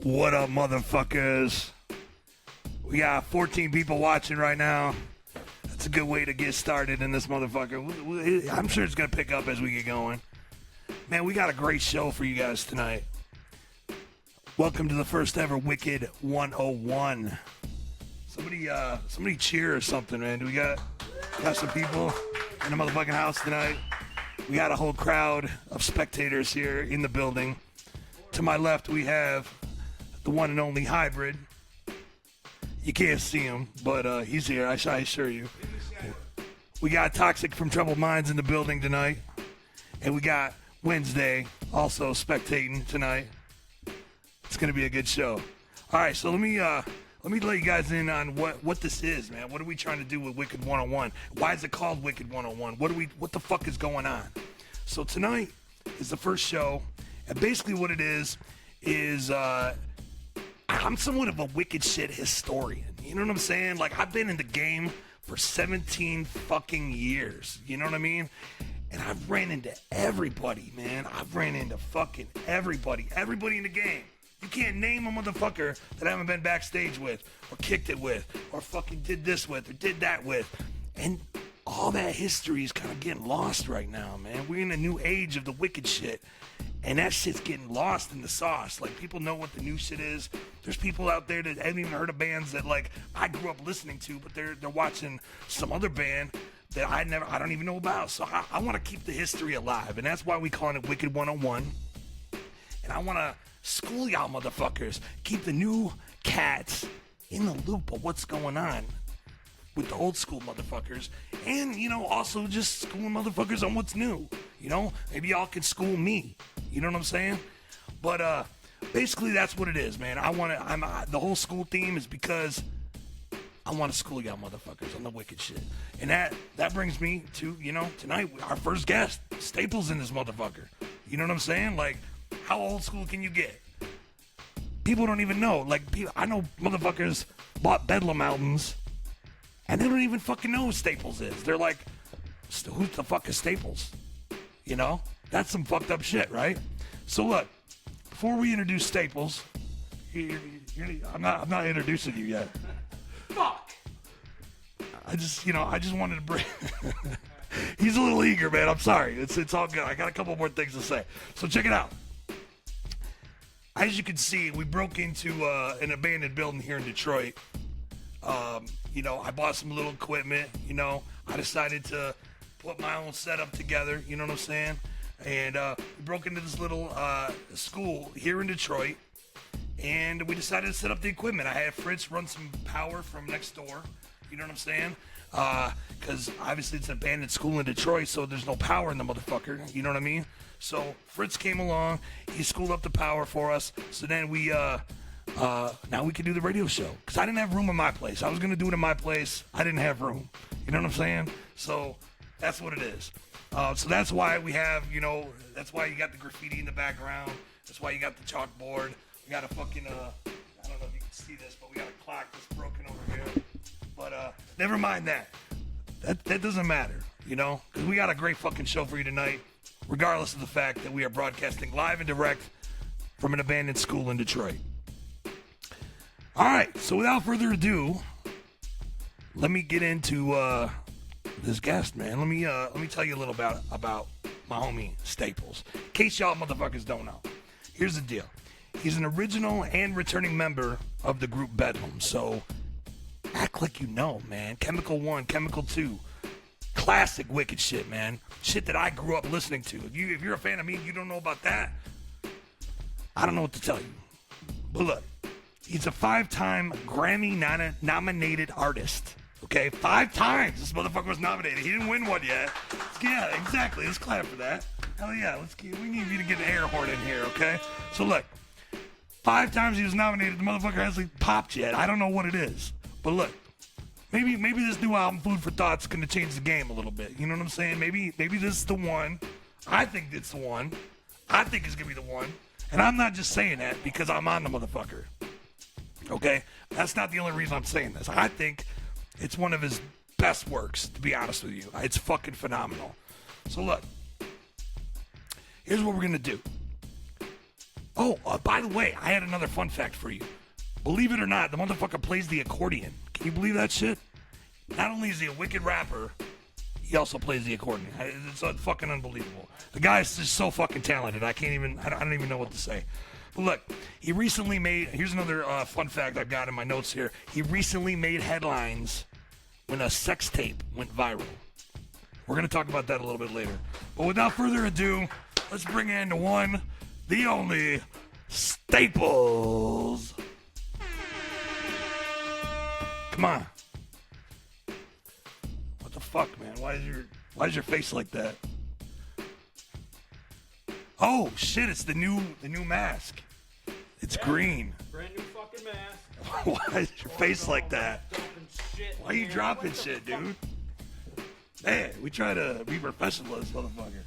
What up, motherfuckers? We got 14 people watching right now. That's a good way to get started in this motherfucker. I'm sure it's going to pick up as we get going. Man, we got a great show for you guys tonight. Welcome to the first ever Wicked 101. Somebody cheer or something, man. Do we got some people in the motherfucking house tonight? We got a whole crowd of spectators here in the building. To my left, we have the one and only Hybrid. You can't see him, but he's here, I assure you. We got Toxic from Troubled Minds in the building tonight. And we got Wednesday also spectating tonight. It's going to be a good show. All right, so let me let you guys in on what this is, man. What are we trying to do with Wicked 101? Why is it called Wicked 101? What the fuck is going on? So tonight is the first show, and basically what it is I'm somewhat of a wicked shit historian. You know what I'm saying? Like, I've been in the game for 17 fucking years. You know what I mean? And I've ran into everybody, man. I've ran into fucking everybody. Everybody in the game. You can't name a motherfucker that I haven't been backstage with, or kicked it with, or fucking did this with, or did that with. And all that history is kind of getting lost right now, man. We're in a new age of the wicked shit. And that shit's getting lost in the sauce. Like, people know what the new shit is. There's people out there that haven't even heard of bands that, like, I grew up listening to, but they're watching some other band that I don't even know about. So I want to keep the history alive, and that's why we call it Wicked 101. And I want to school y'all motherfuckers, keep the new cats in the loop of what's going on with the old school motherfuckers, and, you know, also just schooling motherfuckers on what's new. You know, maybe y'all can school me. You know what I'm saying? But basically that's what it is, man. The whole school theme is because I want to school y'all motherfuckers on the wicked shit. And that brings me to, you know, tonight, our first guest, Staplez in this motherfucker. You know what I'm saying? Like, how old school can you get? People don't even know. Like, I know motherfuckers bought Bedlam albums, and they don't even fucking know who Staplez is. They're like, who the fuck is Staplez? You know? That's some fucked up shit, right? So look, before we introduce Staplez, I'm not introducing you yet. Fuck! I just wanted to bring... He's a little eager, man. I'm sorry. It's all good. I got a couple more things to say. So check it out. As you can see, we broke into an abandoned building here in Detroit. You know, I bought some little equipment. You know, I decided to put my own setup together. You know what I'm saying? And we broke into this little school here in Detroit, and we decided to set up the equipment. I had Fritz run some power from next door. You know what I'm saying? Because obviously it's an abandoned school in Detroit, so there's no power in the motherfucker. You know what I mean? So Fritz came along. He schooled up the power for us. So then we now we can do the radio show. Because I didn't have room in my place. I was going to do it in my place. I didn't have room. You know what I'm saying? So that's what it is. So that's why we have, you know, that's why you got the graffiti in the background. That's why you got the chalkboard. We got a fucking, I don't know if you can see this, but we got a clock that's broken over here. But never mind that. That doesn't matter, you know, because we got a great fucking show for you tonight, regardless of the fact that we are broadcasting live and direct from an abandoned school in Detroit. All right, so without further ado, let me get into this guest, man. Let me tell you a little about my homie Staplez, in case y'all motherfuckers don't know. Here's the deal. He's an original and returning member of the group Bedlam, so act like you know, man. Chemical 1, Chemical 2, classic wicked shit, man. Shit that I grew up listening to. If you're a fan of me and you don't know about that, I don't know what to tell you. But look, he's a 5-time Grammy-nominated artist. Okay, 5 times this motherfucker was nominated. He didn't win one yet. Yeah, exactly. Let's clap for that. Hell yeah. We need you to get an air horn in here, okay? So look, 5 times he was nominated. The motherfucker hasn't popped yet. I don't know what it is. But look, maybe this new album, Food for Thought, is going to change the game a little bit. You know what I'm saying? Maybe this is the one. I think it's the one. I think it's going to be the one. And I'm not just saying that because I'm on the motherfucker. Okay? That's not the only reason I'm saying this. I think it's one of his best works, to be honest with you. It's fucking phenomenal. So look, here's what we're going to do. Oh, by the way, I had another fun fact for you. Believe it or not, the motherfucker plays the accordion. Can you believe that shit? Not only is he a wicked rapper, he also plays the accordion. It's fucking unbelievable. The guy's just so fucking talented. I don't even know what to say. But look, he recently made, here's another fun fact I've got in my notes here. He recently made headlines when a sex tape went viral. We're going to talk about that a little bit later. But without further ado, let's bring in the one, the only, Staples. Come on. What the fuck, man? Why is your face like that? Oh shit! It's the new mask. It's green. Brand new fucking mask. Why is your face like that? Why are you dropping shit, dude? Man, we try to be professional as motherfucker.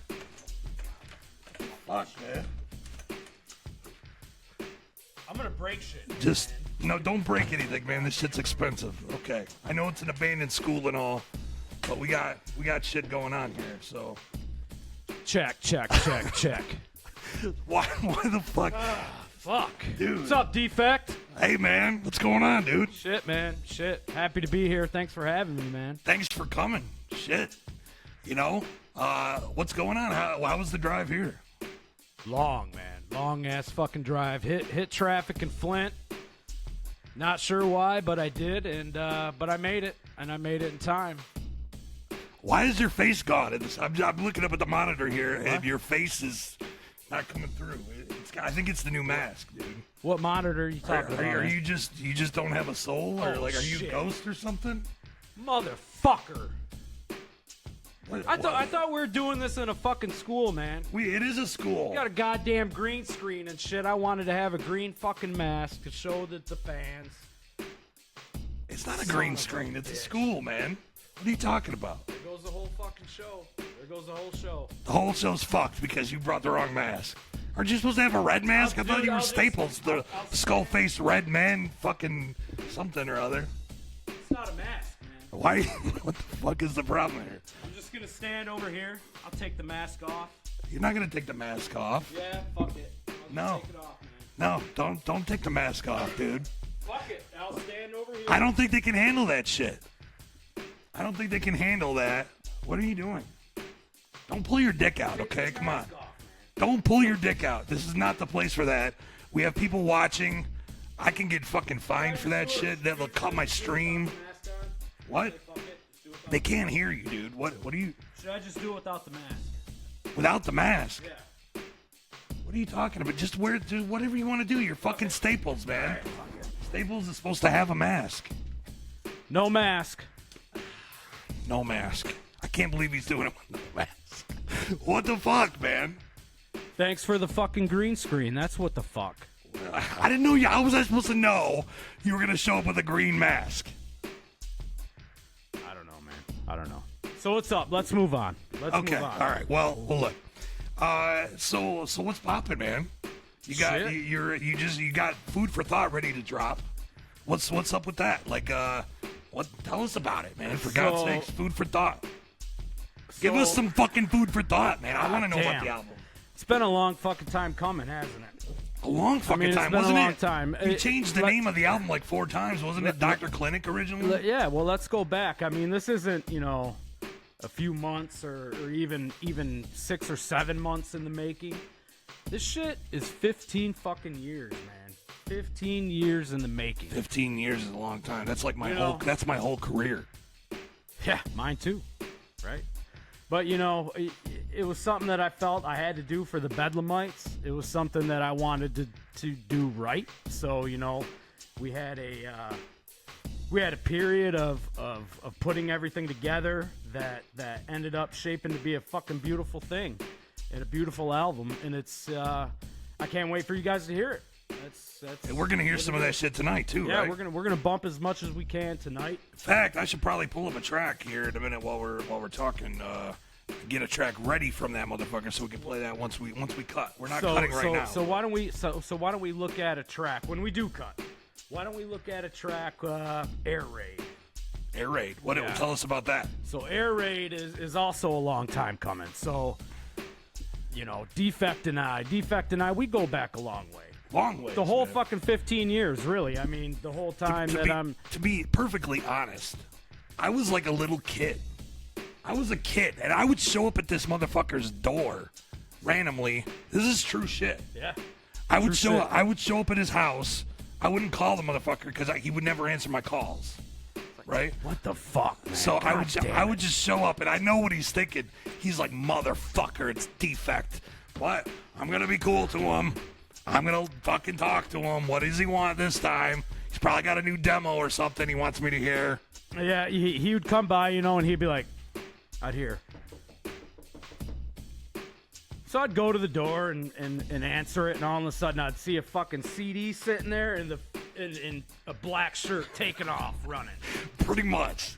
Fuck, man. I'm gonna break shit. Just no, don't break anything, man. This shit's expensive. Okay, I know it's an abandoned school and all, but we got shit going on here. So Check. why the fuck? Fuck. Dude. What's up, Defect? Hey, man, what's going on, dude? Shit, man. Shit. Happy to be here. Thanks for having me, man. Thanks for coming. Shit. You know, what's going on? How was the drive here? Long, man. Long ass fucking drive. Hit traffic in Flint. Not sure why, but I did, and but I made it, and I made it in time. Why is your face gone? I'm looking up at the monitor here, and your face is not coming through. I think it's the new mask, dude. What monitor are you talking about? Are you just don't have a soul, or like are you a shit. ghost or something? Motherfucker. What, I thought we were doing this in a fucking school, man. it is a school. We got a goddamn green screen and shit. I wanted to have a green fucking mask to show that the fans. It's not a green screen. It's a school, man. What are you talking about? There goes the whole fucking show. There goes the whole show. The whole show's fucked because you brought the wrong mask. Aren't you supposed to have a red mask? I thought you were Staples, the skull-faced red man, fucking something or other. It's not a mask, man. Why? What the fuck is the problem here? I'm just gonna stand over here. I'll take the mask off. You're not gonna take the mask off. Yeah, fuck it. I'll just No. take it off, man. No, don't take the mask off, dude. Fuck it. I'll stand over here. I don't think they can handle that shit. I don't think they can handle that. What are you doing? Don't pull your dick out, okay? Come on. Don't pull your dick out. This is not the place for that. We have people watching. I can get fucking fined for that shit. That'll cut my stream. What? They can't hear you, dude. What are you... Should I just do it without the mask? Without the mask? Yeah. What are you talking about? Just wear whatever you want to do. You're fucking Staples, man. Staples is supposed to have a mask. No mask. No mask. I can't believe he's doing it with no mask. What the fuck, man? Thanks for the fucking green screen. That's what the fuck. I didn't know you. How was I supposed to know you were going to show up with a green mask? I don't know, man. I don't know. So what's up? Let's move on. Let's move on. All right. Well, look. So what's popping, man? You got Shit. you got food for thought ready to drop. What's up with that? Like tell us about it, man. For God's sakes, food for thought. Give us some fucking food for thought, man. I want to know about the album. It's been a long fucking time coming, hasn't it? A long fucking time, it's been wasn't a long it? time. You changed the name of the album like 4 times, wasn't it? Dr. Clinic originally? Yeah, well, let's go back. I mean, this isn't, a few months or even 6 or 7 months in the making. This shit is 15 fucking years, man. 15 years in the making. 15 years is a long time. That's like that's my whole career. Yeah, mine too. Right? But, it was something that I felt I had to do for the Bedlamites. It was something that I wanted to do right. So, we had a period of putting everything together that ended up shaping to be a fucking beautiful thing and a beautiful album. And it's I can't wait for you guys to hear it. And we're gonna hear some of that shit tonight too, yeah, right? we're gonna bump as much as we can tonight. In fact, I should probably pull up a track here in a minute while we're talking. Get a track ready from that motherfucker so we can play that once we cut. We're not cutting right now. So why don't we look at a track when we do cut? Why don't we look at a track Air Raid? Air Raid. Tell us about that. So Air Raid is also a long time coming. So you know, Defect and I, we go back a long way. Long way. The whole fucking 15 years, really. I mean, the whole time To be perfectly honest, I was like a little kid. I was a kid, and I would show up at this motherfucker's door randomly. This is true shit. Yeah. I would show up at his house. I wouldn't call the motherfucker because he would never answer my calls. Right? What the fuck, man? So I would just show up, and I know what he's thinking. He's like, motherfucker, it's Defect. What? I'm gonna be cool to him. I'm gonna fucking talk to him. What does he want this time? He's probably got a new demo or something he wants me to hear. Yeah, he would come by, you know, and he'd be like, I'd hear. So I'd go to the door and answer it, and all of a sudden I'd see a fucking CD sitting there in a black shirt taking off, running. Pretty much.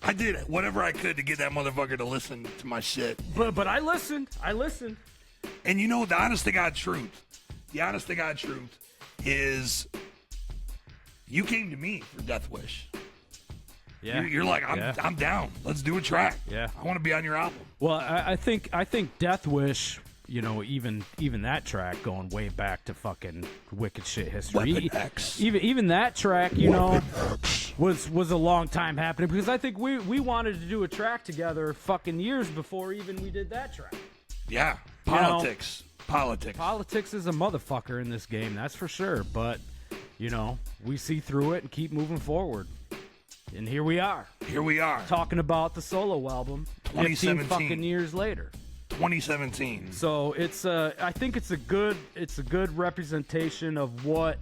I did whatever I could to get that motherfucker to listen to my shit. But I listened. And you know, the honest to God truth is you came to me for Death Wish. Yeah. You're like, I'm down. Let's do a track. Yeah. I want to be on your album. Well, I think Death Wish, you know, even that track going way back to fucking wicked shit history. Weapon X. Even that track, you know, was a long time happening because I think we wanted to do a track together fucking years before even we did that track. Yeah. Politics. Politics is a motherfucker in this game, that's for sure. But, you know, we see through it and keep moving forward. And here we are. Talking about the solo album 15 fucking years later. 2017. So it's I think it's a good representation of what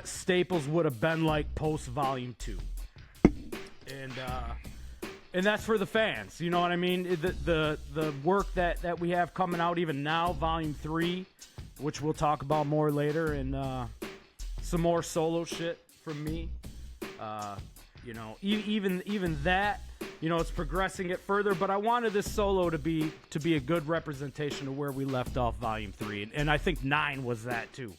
Staples would have been like post Volume 2. And that's for the fans. You know what I mean? The work that we have coming out even now, Volume 3, which we'll talk about more later, and some more solo shit from me. You know, even that, you know, it's progressing it further. But I wanted this solo to be a good representation of where we left off Volume 3, and I think 9 was that too.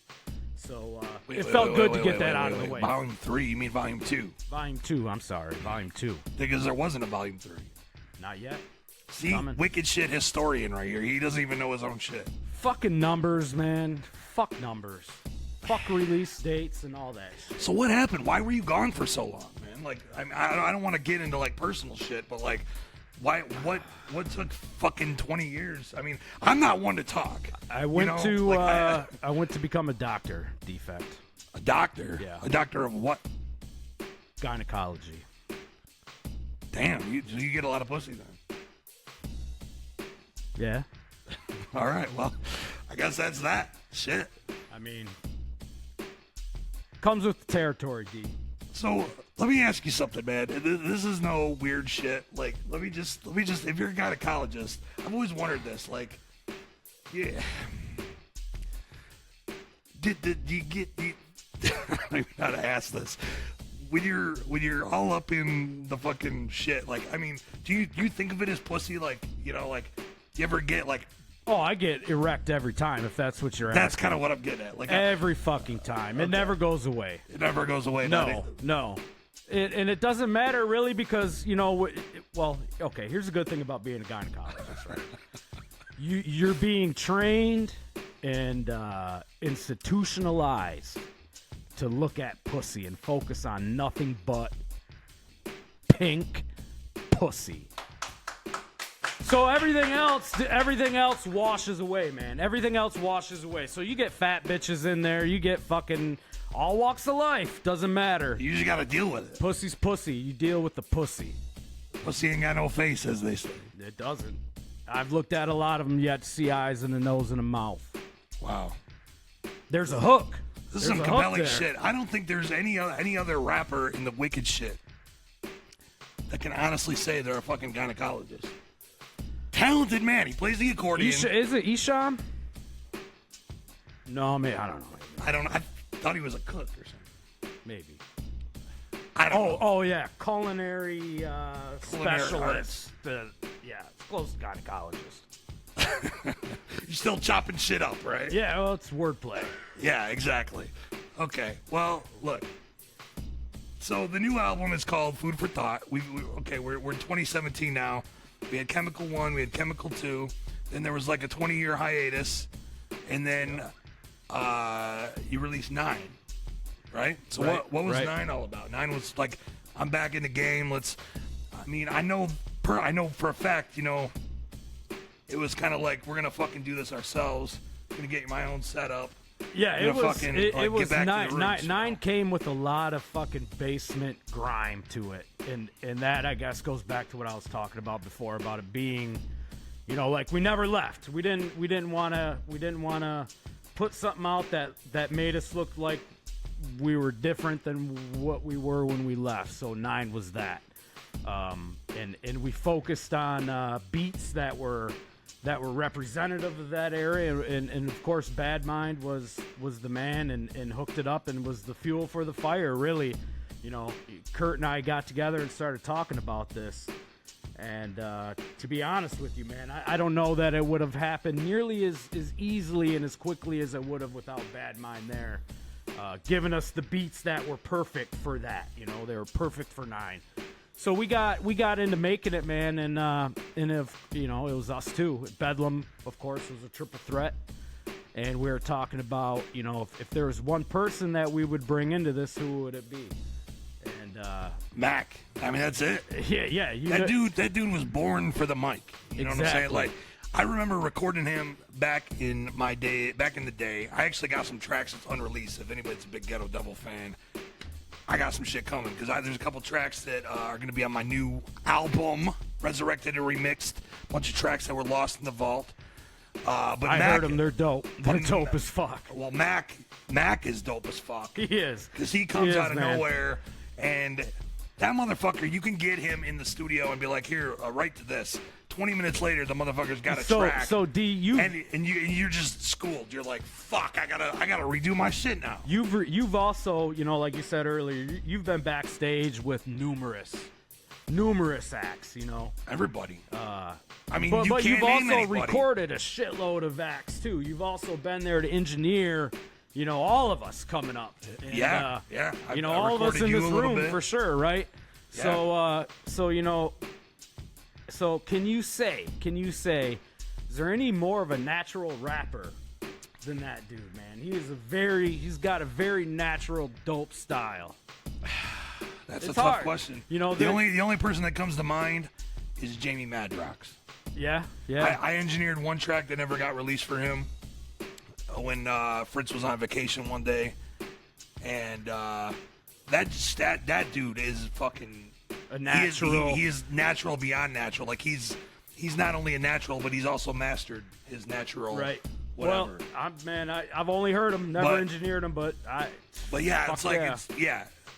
So it felt good to get that out of the way. Volume 3? You mean Volume 2? Volume 2. I'm sorry, Volume 2. Because there wasn't a Volume 3. Not yet. See, wicked shit historian right here. He doesn't even know his own shit. Fucking numbers, man. Fuck numbers. Fuck release dates and all that shit. So what happened? Why were you gone for so long, man? Like, I don't want to get into like personal shit, but like, why? What took fucking 20 years? I mean, I'm not one to talk. I went to become a doctor. Defect. A doctor? Yeah. A doctor of what? Gynecology. Damn, you get a lot of pussy then. Yeah. All right, well, I guess that's that. Shit. I mean, comes with the territory, D. So let me ask you something, man. This is no weird shit. Like, let me just. If you're a gynecologist, I've always wondered this. Like, yeah. Did you get? I don't even know how to ask this. When you're all up in the fucking shit, like, I mean, do you think of it as pussy? Like, you know, like, you ever get like? Oh, I get erect every time, if that's what you're asking. That's kind of what I'm getting at. Like, every fucking time. It never goes away. It never goes away. No. And it doesn't matter, really, because, you know, well, okay, here's a good thing about being a gynecologist, right? You're being trained and institutionalized to look at pussy and focus on nothing but pink pussy. So everything else washes away, man. Everything else washes away. So you get fat bitches in there. You get fucking all walks of life. Doesn't matter. You just got to deal with it. Pussy's pussy. You deal with the pussy. Pussy ain't got no face, as they say. It doesn't. I've looked at a lot of them yet to see eyes and a nose and a mouth. Wow. There's a hook. This is some compelling shit. I don't think there's any other rapper in the wicked shit that can honestly say they're a fucking gynecologist. Talented man. He plays the accordion. Is it Isham? No, man, I don't know. I don't know. I thought he was a cook or something. Maybe. I don't know. Oh, yeah. Culinary specialist. Yeah, it's close to gynecologist. You're still chopping shit up, right? Yeah, well, it's wordplay. Yeah, exactly. Okay, well, look. So the new album is called Food for Thought. We're in 2017 now. We had Chemical 1, we had Chemical 2. and there was like a 20-year hiatus, and then you released 9, right? So what was 9 all about? 9 was like, I'm back in the game. I know for a fact, it was kind of like, we're gonna fucking do this ourselves. I'm gonna get my own setup. Yeah, it was get back to the roots, nine came with a lot of fucking basement grime to it, and that I guess goes back to what I was talking about before about it being, like we never left. We didn't want to put something out that made us look like we were different than what we were when we left. So 9 was that, and we focused on beats that were representative of that area, and of course Bad Mind was the man and hooked it up and was the fuel for the fire, really. Kurt and I got together and started talking about this, and to be honest with you, man, I don't know that it would have happened nearly as easily and as quickly as it would have without Bad Mind there, giving us the beats that were perfect for that. They were perfect for 9. So we got into making it, man, and if it was us too. Bedlam, of course, was a triple threat, and we were talking about if there was one person that we would bring into this, who would it be? And Mac. I mean, that's it. Yeah. That dude was born for the mic. You know what I'm saying? Like, I remember recording him back in the day. I actually got some tracks that's unreleased. If anybody's a big Ghetto Devil fan, I got some shit coming, because there's a couple tracks that are going to be on my new album, Resurrected and Remixed. A bunch of tracks that were lost in the vault. But I heard them. They're dope. They're dope as fuck. Well, Mac is dope as fuck. He is. Because he comes out of nowhere, and that motherfucker, you can get him in the studio and be like, here, write to this. 20 minutes later, the motherfucker's got a track. So D, you're just schooled. You're like, fuck, I gotta redo my shit now. You've also, like you said earlier, you've been backstage with numerous acts. Everybody. But you can't you've name also anybody. recorded a shitload of acts too. You've also been there to engineer, all of us coming up. And, yeah. I all of us in this room for sure, right? Yeah. So can you say, is there any more of a natural rapper than that dude, man? He's got a very natural, dope style. That's it's a tough hard. question. The only person that comes to mind is Jamie Madrox. Yeah. I engineered one track that never got released for him when Fritz was on vacation one day, and that dude is fucking a natural. He is natural beyond natural. Like he's not only a natural, but he's also mastered his natural. Right. Whatever. Well, I've only heard him, never engineered him, but yeah, it's like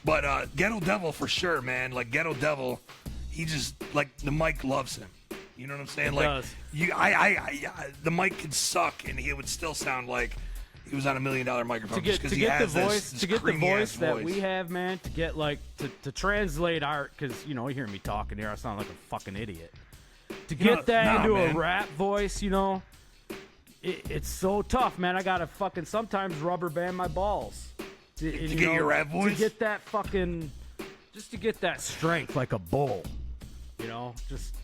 But Ghetto Devil for sure, man. Like Ghetto Devil, he just like the mic loves him. You know what I'm saying? It like does. The mic could suck and he would still sound like he was on $1 million microphone. To get the voice that we have, man. To get to translate art, because you hear me talking here, I sound like a fucking idiot. To get into a rap voice, it's so tough, man. I gotta fucking sometimes rubber band my balls to get your rap voice. To get that fucking, just to get that strength like a bull, just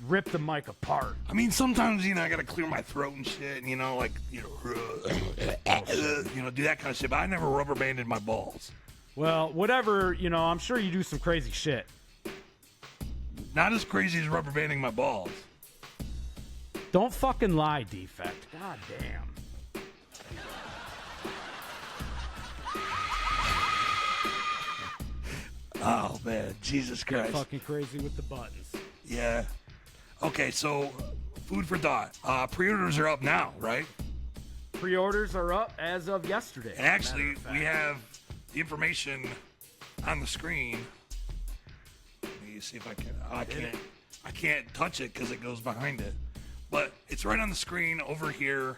rip the mic apart. I mean, sometimes I gotta clear my throat and shit, and do that kind of shit. But I never rubber banded my balls. Well, whatever, I'm sure you do some crazy shit. Not as crazy as rubber banding my balls. Don't fucking lie, Defect. God damn. Oh man, Jesus Christ. Fucking crazy with the buttons. Yeah. Okay, so food for thought. Pre-orders are up now, right? Pre-orders are up as of yesterday. And actually, we have the information on the screen. Let me see if I can. I can't touch it because it goes behind it. But it's right on the screen over here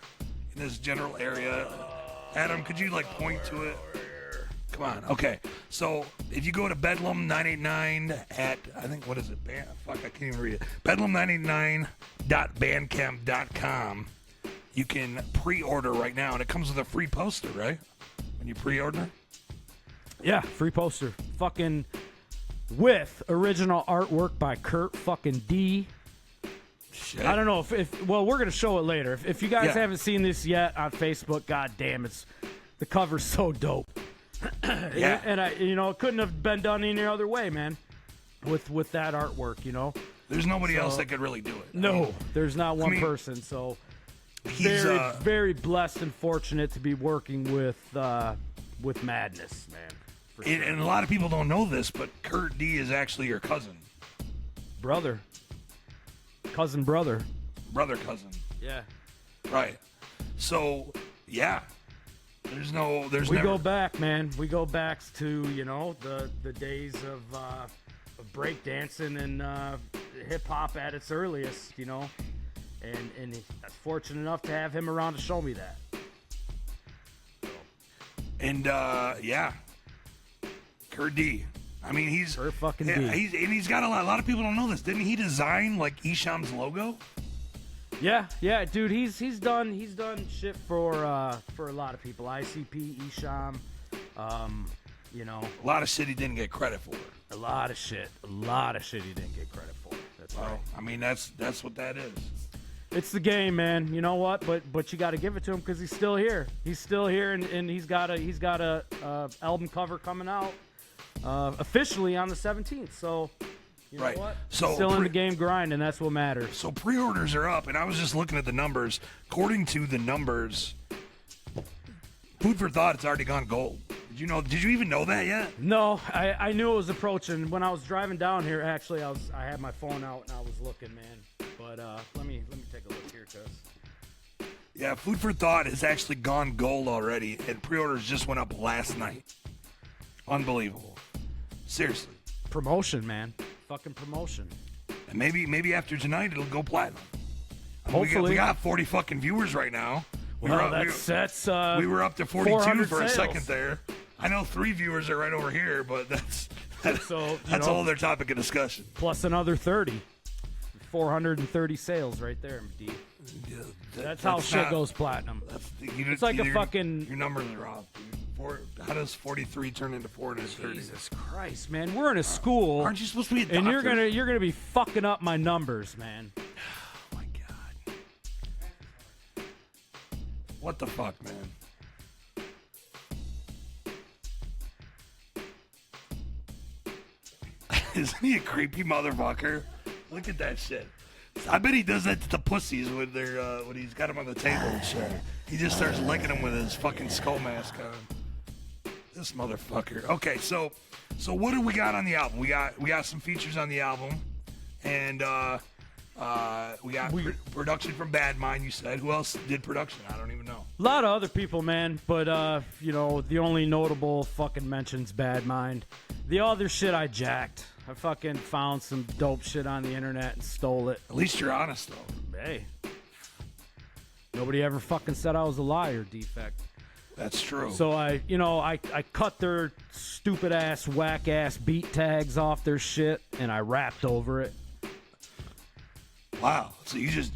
in this general area. Adam, could you point to it? Come on. Okay. So if you go to Bedlam 989 at, I think, what is it? I can't even read it. Bedlam99.bandcamp.com. You can pre-order right now, and it comes with a free poster, right? When you pre-order? Yeah, free poster. Fucking with original artwork by Kurt fucking D. shit. I don't know if well, we're gonna show it later. If you guys Yeah. haven't seen this yet on Facebook, god damn, the cover's so dope. Yeah. And I, it couldn't have been done any other way, man. With that artwork, There's nobody else that could really do it. No, there's not one person. So He's very blessed and fortunate to be working with Madness, man. For sure. and a lot of people don't know this, but Kurt D is actually your cousin. Brother. Brother. Cousin. Yeah. Right. So, yeah. There's We never... go back, man. We go back to, the days of breakdancing and hip-hop at its earliest, And I was fortunate enough to have him around to show me that. And, yeah. Kurt D. I mean, he's... Kurt fucking D. He's got a lot of people don't know this. Didn't he design, Esham's logo? Yeah, dude, he's done shit for a lot of people. ICP, Esham, A lot of shit he didn't get credit for. a lot of shit he didn't get credit for. That's right. I mean, that's what that is. It's the game, man. You know what? But you got to give it to him because he's still here. He's still here, and he's got a album cover coming out officially on the 17th. So. You know Right. what? So still in the game grind, and that's what matters. So pre-orders are up, and I was just looking at the numbers. According to the numbers, Food for Thought, it's already gone gold. Did you even know that yet? No, I knew it was approaching. When I was driving down here, actually, I had my phone out and I was looking, man. But let me take a look here, cuz. Yeah, Food for Thought has actually gone gold already, and pre-orders just went up last night. Unbelievable. Seriously. Promotion, man. Fucking promotion. And maybe after tonight it'll go platinum. Hopefully. We got 40 fucking viewers right now. We were up to 42 for a sales. second there. I know 3 viewers are right over here, but that's So, that's a whole other topic of discussion. Plus another 30. 430 sales right there, D. Yeah, That's how shit goes platinum. It's like a fucking... Your numbers are off, dude. How does 43 turn into 430? Jesus Christ, man. We're in a school. Aren't you supposed to be a doctor? And you're gonna be fucking up my numbers, man. Oh my god. What the fuck, man? Isn't he a creepy motherfucker? Look at that shit. I bet he does that to the pussies when when he's got them on the table and shit. He just starts licking them with his fucking skull mask on. This motherfucker. Okay, so what do we got on the album? We got some features on the album, and we got production from Bad Mind. You said who else did production? I don't even know. A lot of other people, man, but the only notable fucking mention's Bad Mind. The other shit I jacked. I fucking found some dope shit on the internet and stole it. At least you're honest, though. Hey. Nobody ever fucking said I was a liar, Defect. That's true. So I cut their stupid ass, whack ass beat tags off their shit and I rapped over it. Wow. So you're just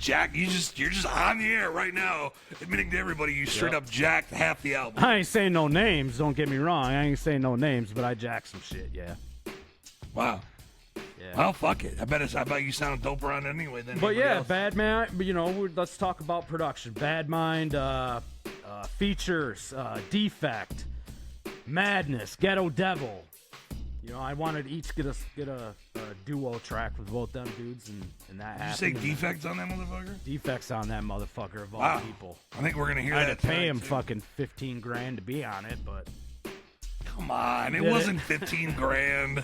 on the air right now admitting to everybody you straight up jacked half the album. I ain't saying no names, don't get me wrong. I ain't saying no names, but I jacked some shit, yeah. Wow. Yeah. Well, fuck it. I bet you sound doper on it anyway than But yeah, else. Bad Mind, let's talk about production. Bad Mind, features, Defect, Madness, Ghetto Devil. I wanted to each get a duo track with both them dudes, and that happened. Did you say Defects on that motherfucker? Defects on that motherfucker of all people. I think we're gonna hear I that. had to pay him too. fucking $15,000 to be on it, but Come on, it wasn't 15 grand.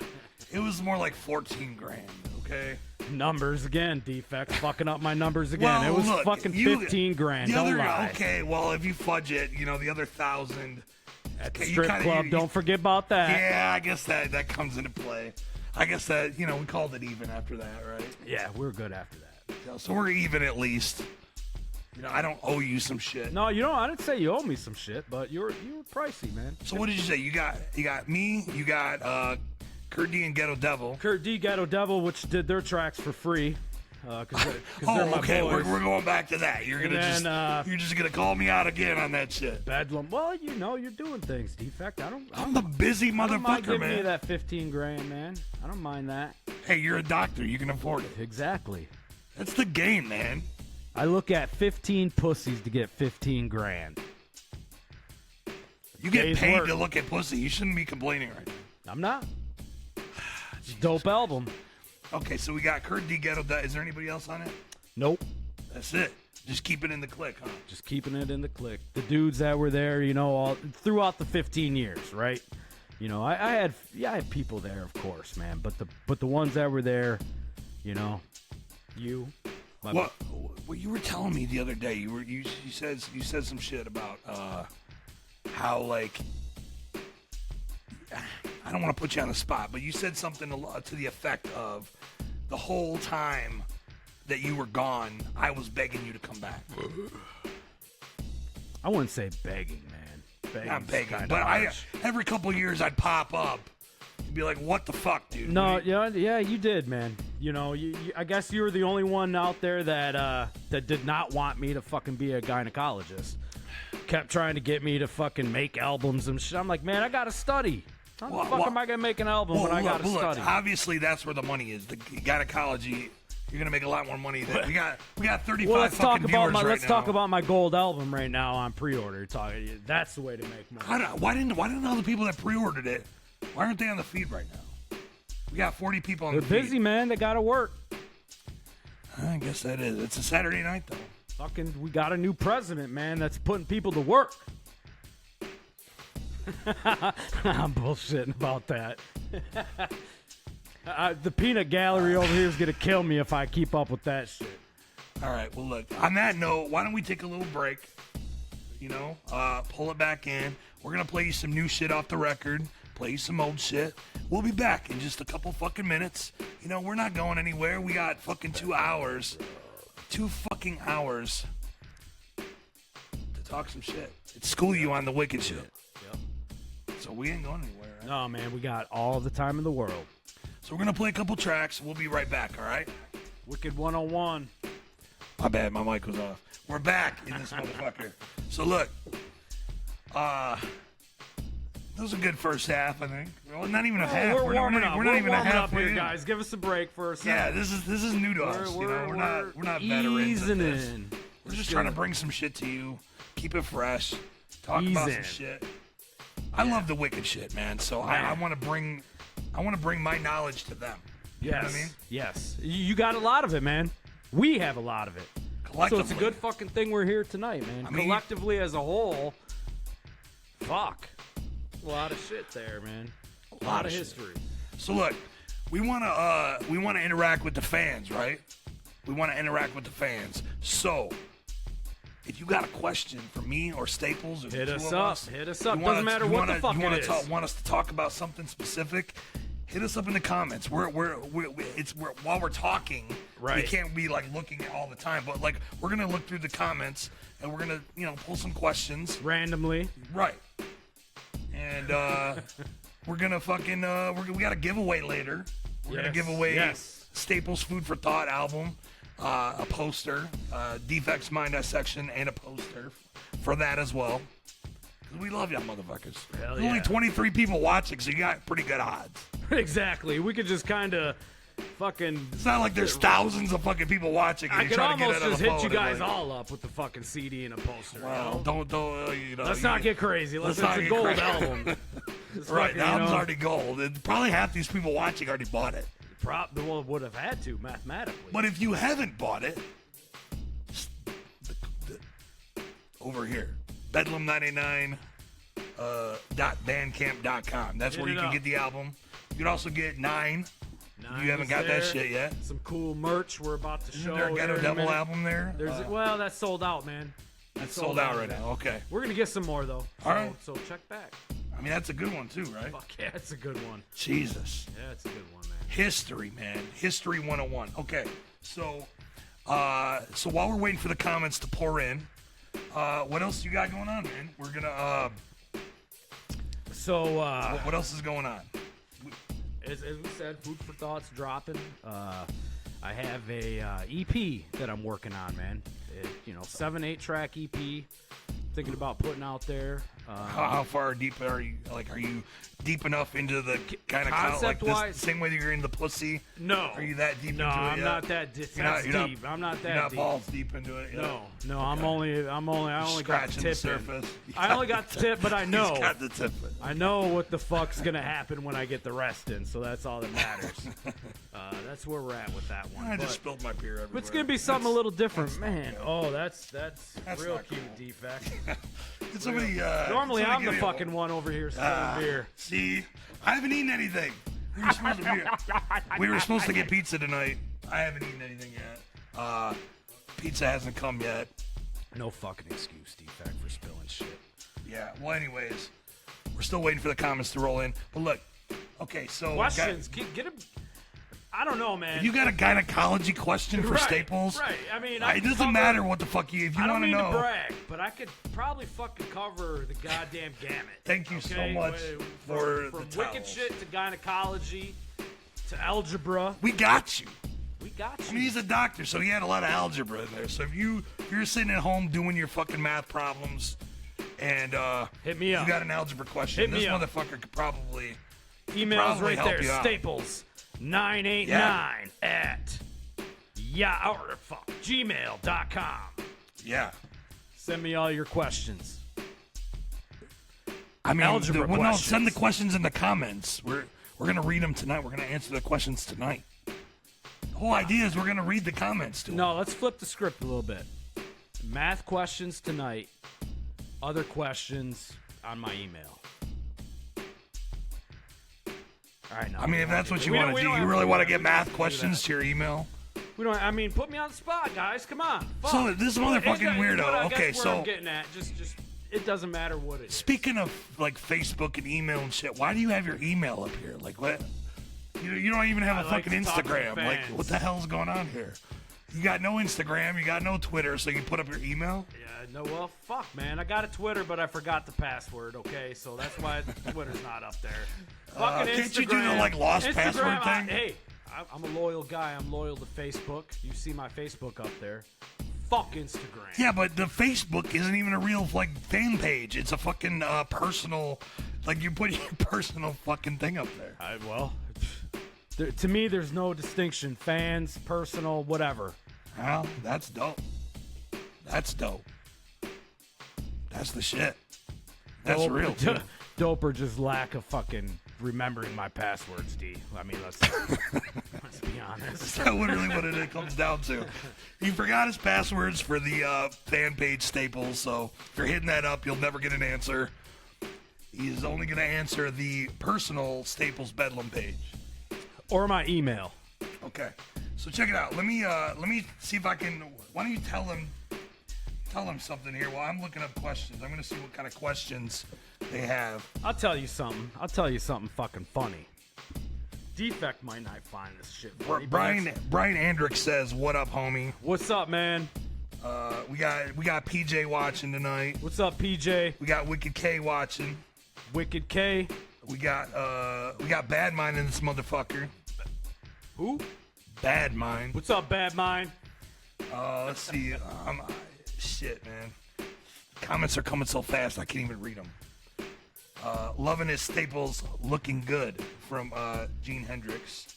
It was more like 14 grand. Okay. numbers again, Defect. Fucking up my numbers again. Well, it was look, fucking 15 grand. Don't lie. Okay, well, if you fudge it, the other 1,000 at the strip club. Don't forget about that. Yeah, I guess that comes into play. I guess that we called it even after that, right? Yeah, we're good after that. So we're even at least. I don't owe you some shit. No, I didn't say you owe me some shit, but you were pricey, man. So what did you say? You got me. You got Kurt D and Ghetto Devil. Kurt D, Ghetto Devil, which did their tracks for free. Cause they're my okay. boys. We're going back to that. You're just gonna call me out again on that shit. Bedlam. Well, you're doing things, Defect. I'm the busy motherfucker, I don't mind giving man. you that 15 grand, man. I don't mind that. Hey, you're a doctor. You can afford it. Exactly. That's the game, man. I look at 15 pussies to get 15 grand. You get Day's paid work. to look at pussy. You shouldn't be complaining right now. I'm not. It's a dope album. Okay, so we got Kurt D. Ghetto. Is there anybody else on it? Nope. That's it. Just keep it in the click, huh? Just keeping it in the click. The dudes that were there, you know, all throughout the 15 years, right? You know, I had people there, of course, man. But the ones that were there, you know, What you were telling me the other day? You said some shit about how, like, I don't want to put you on the spot, but you said something to the effect of the whole time that you were gone, I was begging you to come back. I wouldn't say begging, man. Not begging, but every couple of years I'd pop up and be like, "What the fuck, dude?" No, yeah, you did, man. You know, I guess you were the only one out there that did not want me to fucking be a gynecologist. Kept trying to get me to fucking make albums and shit. I'm like, man, I gotta study. How the fuck am I gonna make an album when I gotta study? Obviously, that's where the money is. The gynecology. You're gonna make a lot more money than we got 35 well, let's talk fucking viewers about right let's now. talk about my gold album right now on pre-order. That's the way to make money. Why didn't all the people that pre-ordered it? Why aren't they on the feed right now? We got 40 people on They're the feed. busy, man. They gotta work. I guess that is. It's a Saturday night though. Fucking, we got a new president, man. That's putting people to work. I'm bullshitting about that. The peanut gallery over here is gonna kill me if I keep up with that shit. All right. Well, look. On that note, why don't we take a little break? You know, pull it back in. We're gonna play you some new shit off the record. Play you some old shit. We'll be back in just a couple fucking minutes. You know, we're not going anywhere. We got fucking 2 hours. 2 fucking hours to talk some shit. It's school you on the wicked shit. Yep. So we ain't going anywhere. Right? No, man, we got all the time in the world. So we're gonna play a couple tracks. We'll be right back. All right. Wicked 101. My bad. My mic was off. We're back in this motherfucker. So look, that was a good first half, I think. Well, not even a half. We're warming up. We're not even a warming half up here, in. guys. Give us a break for a second. Yeah, this is new to us. We're not veterans easing at this. in. We're just trying to bring some shit to you, keep it fresh, talk about some shit. I love the wicked shit, man. So I want to bring my knowledge to them. You know what I mean? Yes. You got a lot of it, man. We have a lot of it. So it's a good fucking thing we're here tonight, man. Collectively as a whole, fuck. A lot of shit there, man. A lot of history. So look, we wanna interact with the fans, right? We wanna interact with the fans. So if you got a question for me or Staples or Hit the us two of up. us, Hit us up. Doesn't matter what the fuck it is. Want us to talk about something specific? Hit us up in the comments. While we're talking, right. We can't be like looking all the time, but like we're gonna look through the comments and we're gonna pull some questions randomly. Right. And we're gonna fucking we got a giveaway later. We're gonna give away Staples Food for Thought album, a poster, Defects Mind Dissection, and a poster for that as well. We love y'all motherfuckers. Hell There's only 23 people watching, so you got pretty good odds. Exactly. We could just kind of fucking... It's not like there's thousands of fucking people watching. I could almost just hit you guys all up with the fucking CD and a poster. Well, don't let's not get crazy. It's a gold album. Right, the album's already gold. And probably half these people watching already bought it. Well, would have had to, mathematically. But if you haven't bought it, over here, bedlam99.bandcamp.com. That's where you can get the album. You can also get 9. You haven't got that shit yet. Some cool merch we're about to show. Is there a Ghetto Devil album there? Well, that's sold out, man. That's sold out right now. Okay. We're going to get some more, though. All right. So check back. I mean, that's a good one, too, right? Fuck yeah, it's a good one. Jesus. Yeah, it's a good one, man. History, man. History 101. Okay. So while we're waiting for the comments to pour in, what else you got going on, man? We're going to... what else is going on? As we said, Food for Thought's dropping. I have a EP that I'm working on, man. 7-8 track EP. thinking about putting out there. How far deep are you? Like, are you deep enough into the kind of like concept-wise? this, same way that you're in the pussy? No. Are you that deep No, into it? I'm yet? not that deep. You're not- That's you're not- deep. I'm not that You're not deep. balls deep into it. Yet? No, I only got Scratching the the tip in. surface. I only got the tip, but I know. He's got the tip. I know what the fuck's gonna happen when I get the rest in, so that's all that matters. That's where we're at with that one. I But- just spilled my beer everywhere. But it's gonna be something a little different, man. Oh, that's That's real not cute, cool. defect. Did somebody, Normally, somebody I'm give the me a- fucking one over here spilling beer. See, I haven't eaten anything. We were supposed to get pizza tonight. I haven't eaten anything yet. Pizza hasn't come yet. No fucking excuse, defect, for spilling shit. Yeah. Well, anyways, we're still waiting for the comments to roll in. But look, okay, so Questions, get him. I don't know, man. you got a gynecology question for Right, Staples? right. I mean, It doesn't matter what the fuck if you I don't want to mean know. to brag, but I could probably fucking cover the goddamn gamut. Thank you so okay? much for from the wicked towels. shit to gynecology to algebra. We got you. We got you. I mean, he's a doctor, so he had a lot of algebra in there. So if you're sitting at home doing your fucking math problems, and Hit me up. you got an algebra question, Hit me this up. motherfucker could probably Emails probably right help there. you out. Staples 989 at gmail.com. yeah. Send me all your questions. I mean, Algebra no, questions. send the questions in the comments. We're gonna read them tonight. We're gonna answer the questions tonight. The whole idea is we're gonna read the comments to 'em. No, let's flip the script a little bit. Math questions tonight. Other questions on my email. All right, now. I mean, if that's what you We want don't- to we do, don't you have really to- want to we get don't math have to do questions that. to your email. We don't. I mean, put me on the spot, guys. Come on. Fuck. So this motherfucking Here's weirdo. what I guess Okay, where so I'm getting at. Just it doesn't matter what it is. speaking of like Facebook and email and shit, why do you have your email up here? Like what? You don't even have a like fucking to talk to Instagram. Like fans. what the hell's going on here? You got no Instagram. You got no Twitter. So you put up your email. Yeah, no, well, fuck, man. I got a Twitter, but I forgot the password, okay? So that's why Twitter's not up there. Fucking can't you do the, Instagram. like, lost Instagram, password thing? Hey, I'm a loyal guy. I'm loyal to Facebook. You see my Facebook up there. Fuck Instagram. Yeah, but the Facebook isn't even a real like fan page. It's a fucking personal. Like you put your personal fucking thing up there. To me, there's no distinction. Fans, personal, whatever. Well, that's dope. That's dope. That's the shit. That's Dope- real. Too. Dope or just lack of fucking remembering my passwords, D. I mean, let's be honest. That's literally what it comes down to. He forgot his passwords for the fan page Staples, so if you're hitting that up, you'll never get an answer. He's only going to answer the personal Staples Bedlam page. Or my email. Okay, so check it out. Let me see if I can. Why don't you tell him something here while I'm looking up questions. I'm going to see what kind of questions they have. I'll tell you something. I'll tell you something fucking funny. Defect might not find this shit funny. but Brian that's- Andrick says, "What up, homie? What's up, man? We got PJ watching tonight. What's up, PJ? We got Wicked K watching. Wicked K? We got Bad Mind in this motherfucker. Who? Bad Mind. What's up, Bad Mind? Let's see. Shit, man. Comments are coming so fast I can't even read them. Loving his Staples, looking good from Gene Hendricks.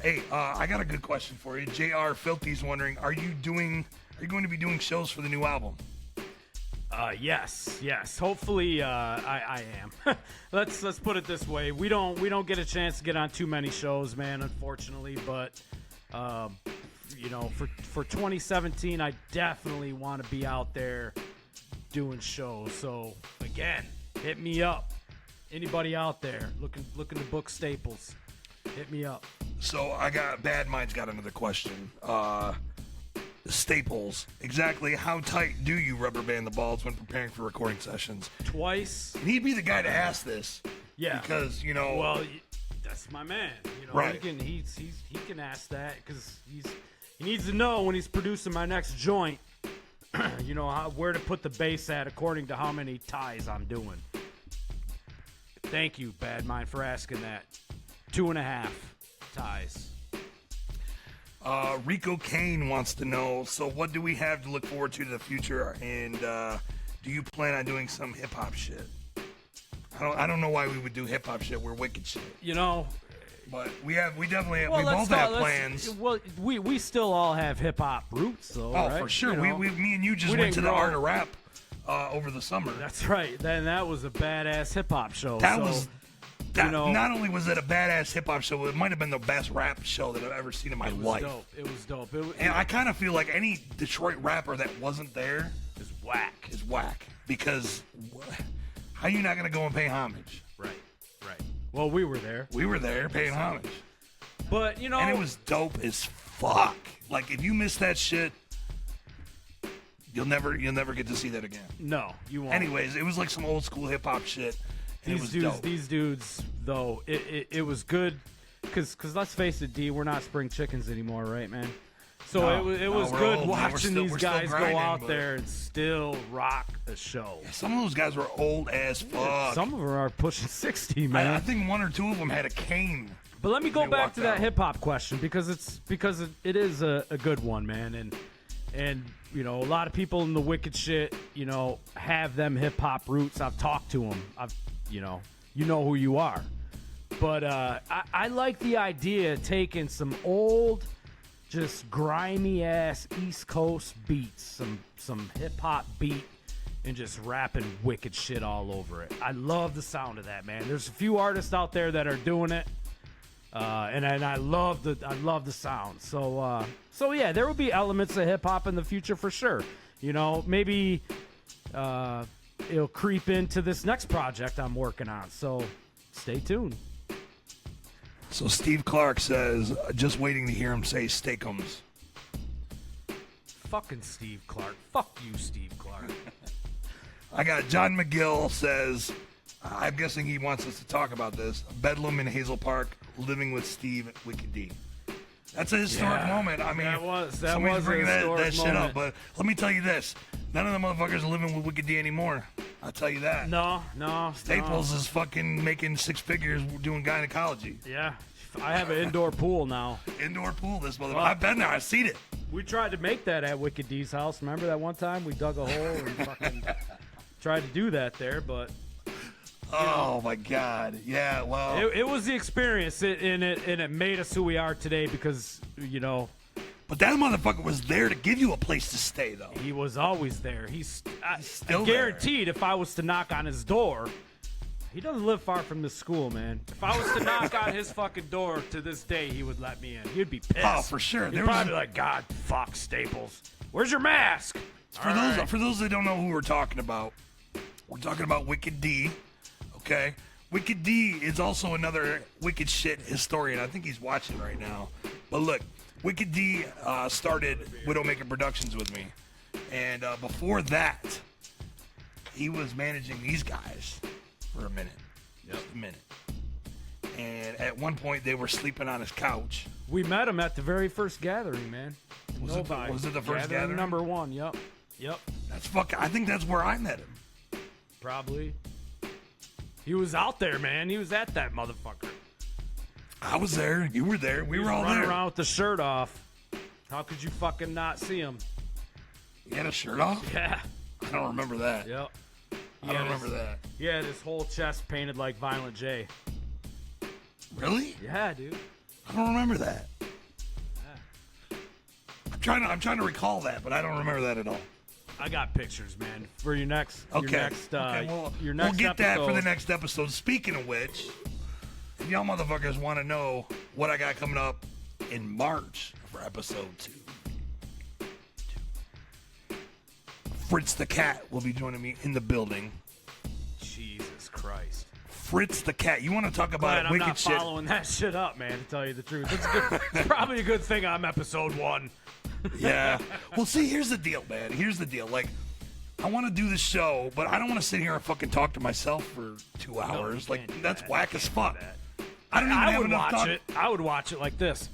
Hey, I got a good question for you. JR Filthy's wondering, are you going to be doing shows for the new album? Yes. Hopefully, I am. let's put it this way. We don't get a chance to get on too many shows, man, unfortunately. But for 2017, I definitely want to be out there doing shows. So again, hit me up. Anybody out there looking to book Staples, hit me up. So Bad Mind's got another question. Staples, exactly how tight do you rubber band the balls when preparing for recording sessions? Twice. And he'd be the guy to ask this. Yeah. Because, Well, that's my man. Right. He can ask that because he needs to know when he's producing my next joint. Where to put the bass at according to how many ties I'm doing. Thank you, Bad Mind, for asking that. 2.5 ties. Rico Kane wants to know, so what do we have to look forward to the future? And do you plan on doing some hip-hop shit? I don't know why we would do hip-hop shit. We're wicked shit. You know... But we definitely well, we both have plans. Well, we still all have hip hop roots, though. Oh, right? for sure. You know, Me and you just went to the Art of Rap over the summer. That's right. Then that was a badass hip hop show. Not only was it a badass hip hop show, it might have been the best rap show that I've ever seen in my life. It was dope. And I kind of feel like any Detroit rapper that wasn't there is whack. Because how you not gonna go and pay homage? Right. Well, we were there. We were there paying homage. But, and it was dope as fuck. Like, if you miss that shit, you'll never get to see that again. No, you won't. Anyways, it was like some old school hip hop shit. And These dudes, though, it was good. Because let's face it, D, we're not spring chickens anymore, right, man? So it was good old, watching these guys grinding, go out there and still rock the show. Yeah, some of those guys were old as fuck. Some of them are pushing 60, man. I think one or two of them had a cane. But let me go back to that hip hop question because it is a good one, man. And you know, a lot of people in the wicked shit, you know, have them hip hop roots. I've talked to them. You know who you are. But I like the idea of taking some old, just grimy ass East Coast beats, some hip hop beat, and just rapping wicked shit all over it. I love the sound of that, man. There's a few artists out there that are doing it, and I love the sound. So yeah, there will be elements of hip hop in the future for sure. You know, maybe it'll creep into this next project I'm working on. So stay tuned. So Steve Clark says, just waiting to hear him say steakums. Fucking Steve Clark. Fuck you, Steve Clark. I got John McGill says, I'm guessing he wants us to talk about this. Bedlam in Hazel Park, living with Steve at Wicked D. That's a historic moment. I mean, somebody's bringing that shit up. But let me tell you this. None of the motherfuckers are living with Wicked D anymore. I'll tell you that. No. Staples is fucking making six figures doing gynecology. Yeah. I have an indoor pool now. Indoor pool, this motherfucker. I've been there. I've seen it. We tried to make that at Wicked D's house. Remember that one time we dug a hole and fucking tried to do that there, but... Oh, my God. Yeah, well... It was the experience, and it made us who we are today because, you know... But that motherfucker was there to give you a place to stay, though. He was always there. He's still guaranteed if I was to knock on his door... He doesn't live far from this school, man. If I was to knock on his fucking door to this day, he would let me in. He'd be pissed. Oh, for sure. He'd probably be like, God, fuck, Staples. Where's your mask? For those that don't know who we're talking about Wicked D, okay? Wicked D is also another wicked shit historian. I think he's watching right now. But look, Wicked D started Widowmaker Productions with me. And before that, he was managing these guys for a minute. Just a minute. And at one point, they were sleeping on his couch. We met him at the very first gathering, man. Was it the first gathering? Number one, yep. That's fucking. I think that's where I met him. Probably. He was out there, man. He was at that motherfucker. I was there. You were there. We were all there. Running around with the shirt off. How could you fucking not see him? He had a shirt off? Yeah. I don't remember that. Yep. I don't remember that. He had his whole chest painted like Violent J. Really? Yeah, dude. I don't remember that. Yeah. I'm trying to recall that, but I don't remember that at all. I got pictures, man, for your next. Okay. Your we'll next get episode. that for the next episode. Speaking of which, if y'all motherfuckers want to know what I got coming up in March for episode 2. Fritz the Cat will be joining me in the building. Jesus Christ. Fritz the Cat. You want to talk about wicked shit? I'm not following that shit up, man, to tell you the truth. It's probably a good thing I'm episode 1. Yeah. Well, see, here's the deal, man. Here's the deal. Like, I want to do the show, but I don't want to sit here and fucking talk to myself for 2 hours. No, like, that's whack as fuck. I don't even have enough time. I would watch it like this.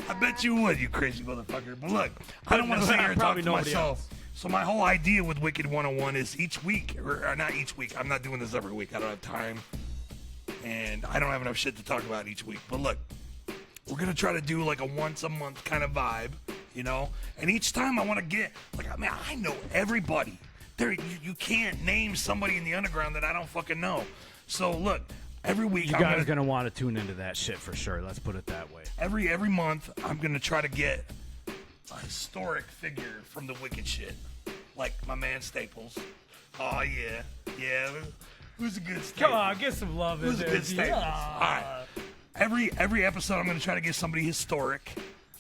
I bet you would, you crazy motherfucker. But look, I don't want to sit here and talk to myself. Else. So my whole idea with Wicked 101 is each week, or not each week. I'm not doing this every week. I don't have time. and I don't have enough shit to talk about each week. But look, we're gonna try to do like a once a month kind of vibe, you know. And each time I want to get like, I mean, I know everybody. You can't name somebody in the underground that I don't fucking know. So look, every week you guys are gonna want to tune into that shit for sure. Let's put it that way. Every month I'm gonna try to get a historic figure from the Wicked shit, like my man Staples. Oh yeah. Who's a good Staples? Come on, get some love in Who's there. a good Staples? All right. Every episode I'm gonna try to get somebody historic,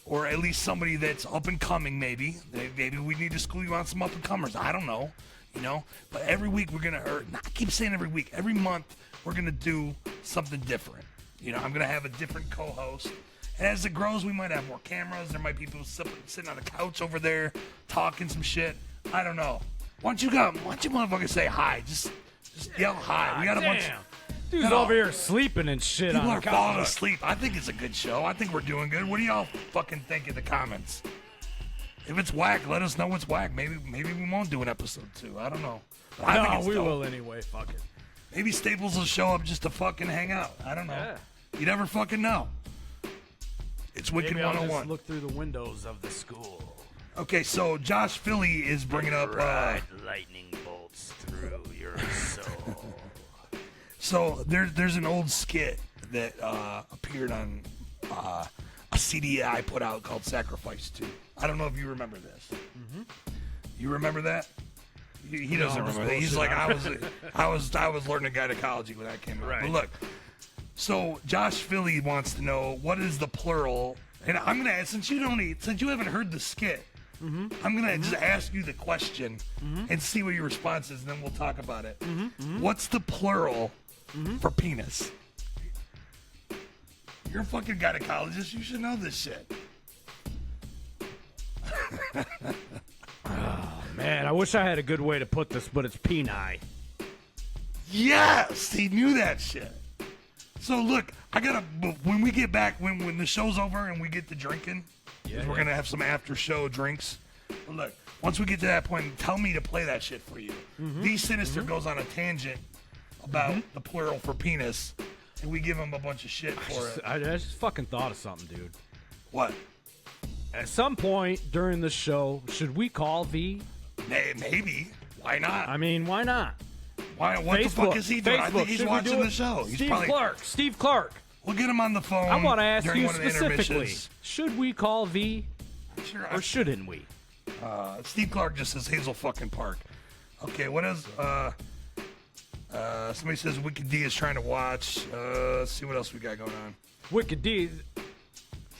or at least somebody that's up and coming. Maybe we need to school you on some up and comers. I don't know, you know. But every week we're gonna, I keep saying every week, every month we're gonna do something different. You know, I'm gonna have a different co-host. And as it grows, we might have more cameras. There might be people sitting on the couch over there talking some shit. I don't know. Why don't you motherfuckers say hi? Just yell hi. We got a bunch. Dude's over here sleeping and shit People on are the couch. falling asleep. I think it's a good show. I think we're doing good. What do y'all fucking think in the comments? If it's whack, let us know it's whack. Maybe we won't do an episode 2. I don't know. But I think it's we dope. will anyway. Fuck it. Maybe Staples will show up just to fucking hang out. I don't know. Yeah. You never fucking know. It's Wicked Maybe I'll 101. just look through the windows of the school. Okay, so Josh Philly is bringing up. Lightning bolts through your soul. So there's an old skit that appeared on a CD I put out called Sacrifice 2. I don't know if you remember this. Mm-hmm. You remember that? He doesn't remember that. He's like, I was learning gynecology when that came out. Right. But look, so Josh Philly wants to know what is the plural, and I'm gonna ask, since you haven't heard the skit. Mm-hmm. I'm gonna just ask you the question and see what your response is, and then we'll talk about it. What's the plural for penis? You're a fucking gynecologist. You should know this shit. Oh, man, I wish I had a good way to put this, but it's peni. Yes, he knew that shit. So look, when we get back, when the show's over and we get to drinking, we're gonna have some after show drinks. But look, once we get to that point, tell me to play that shit for you. The Sinister goes on a tangent about the plural for penis, and we give him a bunch of shit for it. I just fucking thought of something, dude. What? At some point during the show, should we call V? Maybe. Why not? I mean, why not? Why? What the fuck is he doing? I think he's watching the show. Steve Clark. We'll get him on the phone. I want to ask during you one of the specifically, intermissions. should we call V Sure. or shouldn't we? Steve Clark just says Hazel fucking Park. Okay, what is somebody says Wicked D is trying to watch. Let's see what else we got going on. Wicked D,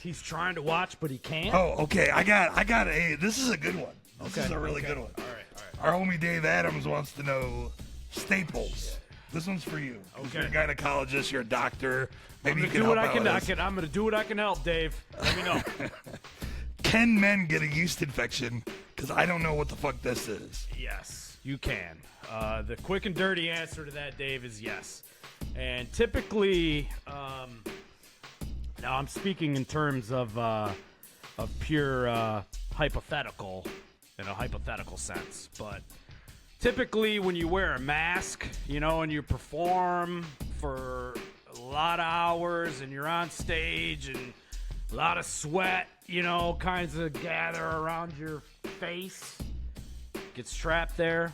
he's trying to watch, but he can't. Oh, okay. I got a. This is a good one. This is a really good one. All right. Our homie Dave Adams wants to know Staples. This one's for you. Okay. You're a gynecologist. You're a doctor. Maybe you I'm can gonna do help what out I with can. this. I'm gonna do what I can help, Dave. Let me know. Can men get a yeast infection? Because I don't know what the fuck this is. Yes, you can. The quick and dirty answer to that, Dave, is yes. And typically, now I'm speaking in terms of pure hypothetical, in a hypothetical sense. But typically, when you wear a mask, you know, and you perform for a lot of hours, and you're on stage, and a lot of sweat, you know, kinds of gather around your face, gets trapped there,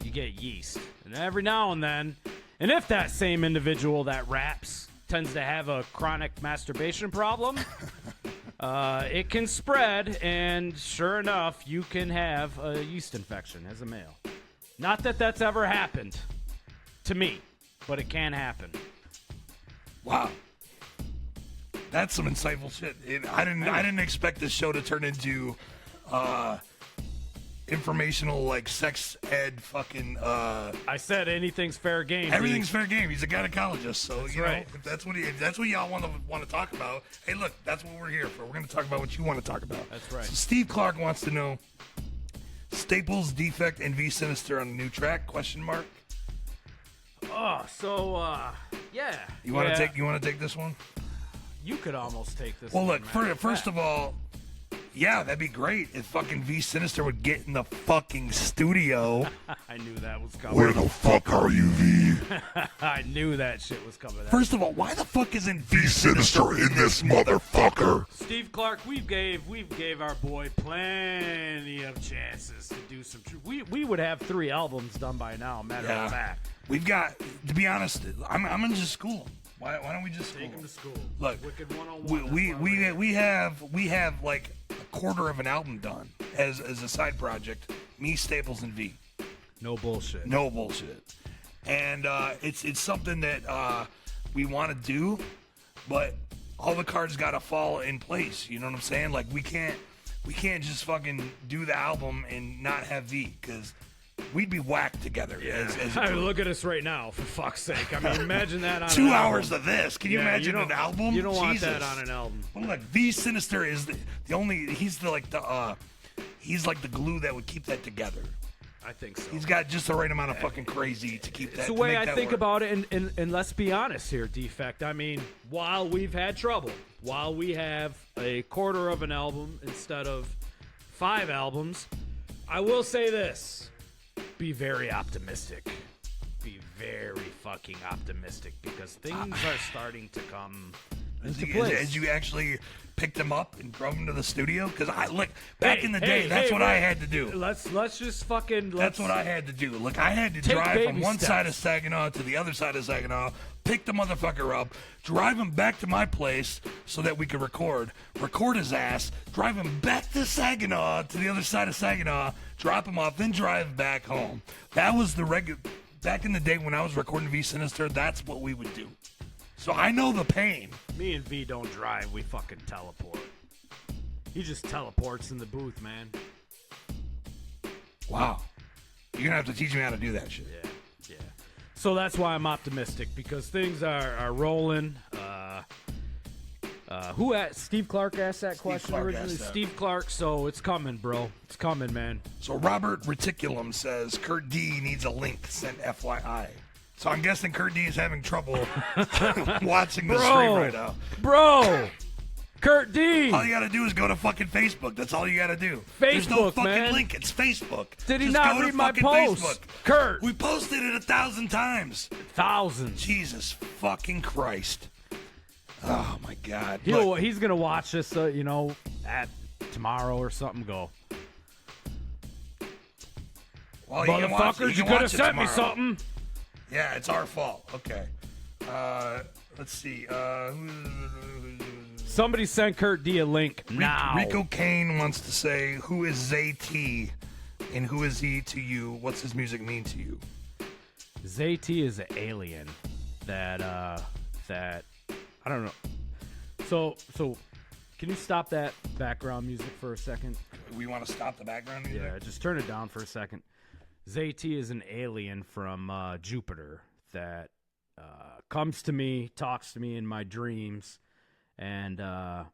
you get yeast. And every now and then, and if that same individual that raps tends to have a chronic masturbation problem, it can spread, and sure enough, you can have a yeast infection as a male. Not that that's ever happened to me, but it can happen. Wow. That's some insightful shit. I didn't expect this show to turn into informational, like, sex ed fucking I said anything's fair game. everything's fair game. He's a gynecologist, so That's you know, right. if that's what y'all want to talk about. Hey, look, that's what we're here for. We're going to talk about what you want to talk about. That's right. So Steve Clark wants to know Staples, Defect, and V Sinister on the new track? Question mark. Oh, so yeah. You want to take this one? You could almost take this. Well, one, look, man. first of all, yeah, that'd be great if fucking V Sinister would get in the fucking studio I knew that was coming. Where the fuck are you, V? I knew that shit was coming. First of all, why the fuck isn't V Sinister in this motherfucker? Steve Clark, we gave our boy plenty of chances to do some true. We would have 3 albums done by now. Matter of fact, we've got. To be honest, I'm gonna just school him. Why don't we just take him to school? Look, Wicked 101. we have like a quarter of an album done as a side project. Me, Staples, and V. No bullshit. No bullshit. And it's something that we want to do, but all the cards got to fall in place. You know what I'm saying? Like we can't just fucking do the album and not have V, because we'd be whacked together. As I mean, look at us right now, for fuck's sake. I mean, imagine that on 2 an hours album. of this. Can you imagine an album? You don't want Jesus. that on an album. Well, look, V Sinister is the only. He's like the glue that would keep that together. I think so. He's got just the right amount of fucking crazy to keep that. It's the way I think work. about it, and let's be honest here, Defect. I mean, while we've had trouble, while we have a quarter of an album instead of 5 albums, I will say this. Be very optimistic. Be very fucking optimistic, because things are starting to come into place. As you actually picked him up and drove him to the studio? Because back in the day, that's what I had to do. Let's just fucking. That's what I had to do. Look, I had to drive from one side of Saginaw to the other side of Saginaw, pick the motherfucker up, drive him back to my place so that we could record his ass, drive him back to Saginaw, to the other side of Saginaw, drop him off, then drive back home. That was the regular. Back in the day when I was recording V Sinister, that's what we would do. So I know the pain. Me and V don't drive, we fucking teleport. He just teleports in the booth, man. Wow. You're gonna have to teach me how to do that shit. Yeah. So that's why I'm optimistic, because things are rolling. Steve Clark asked that question originally. Steve Clark, so it's coming, bro. It's coming, man. So Robert Reticulum says Kurt D needs a link sent FYI. So I'm guessing Kurt D is having trouble watching the stream right now. Bro! Kurt D! All you gotta do is go to fucking Facebook. That's all you gotta do. Facebook, There's no fucking man. link. It's Facebook. Did he Just not go to read my fucking post? Facebook. Kurt! We posted it 1,000 times. Thousands. Jesus fucking Christ. Oh my God. He's gonna watch this, at tomorrow or something. Go. Well, motherfuckers, you could have sent me something. Yeah, it's our fault. Okay. Let's see. Somebody send Kurt D a link now. Rico Kane wants to say, who is Zay-T and who is he to you? What's his music mean to you? Zay-T is an alien that I don't know. So can you stop that background music for a second? We want to stop the background music? Yeah, just turn it down for a second. Zay-T is an alien from Jupiter that comes to me, talks to me in my dreams, and I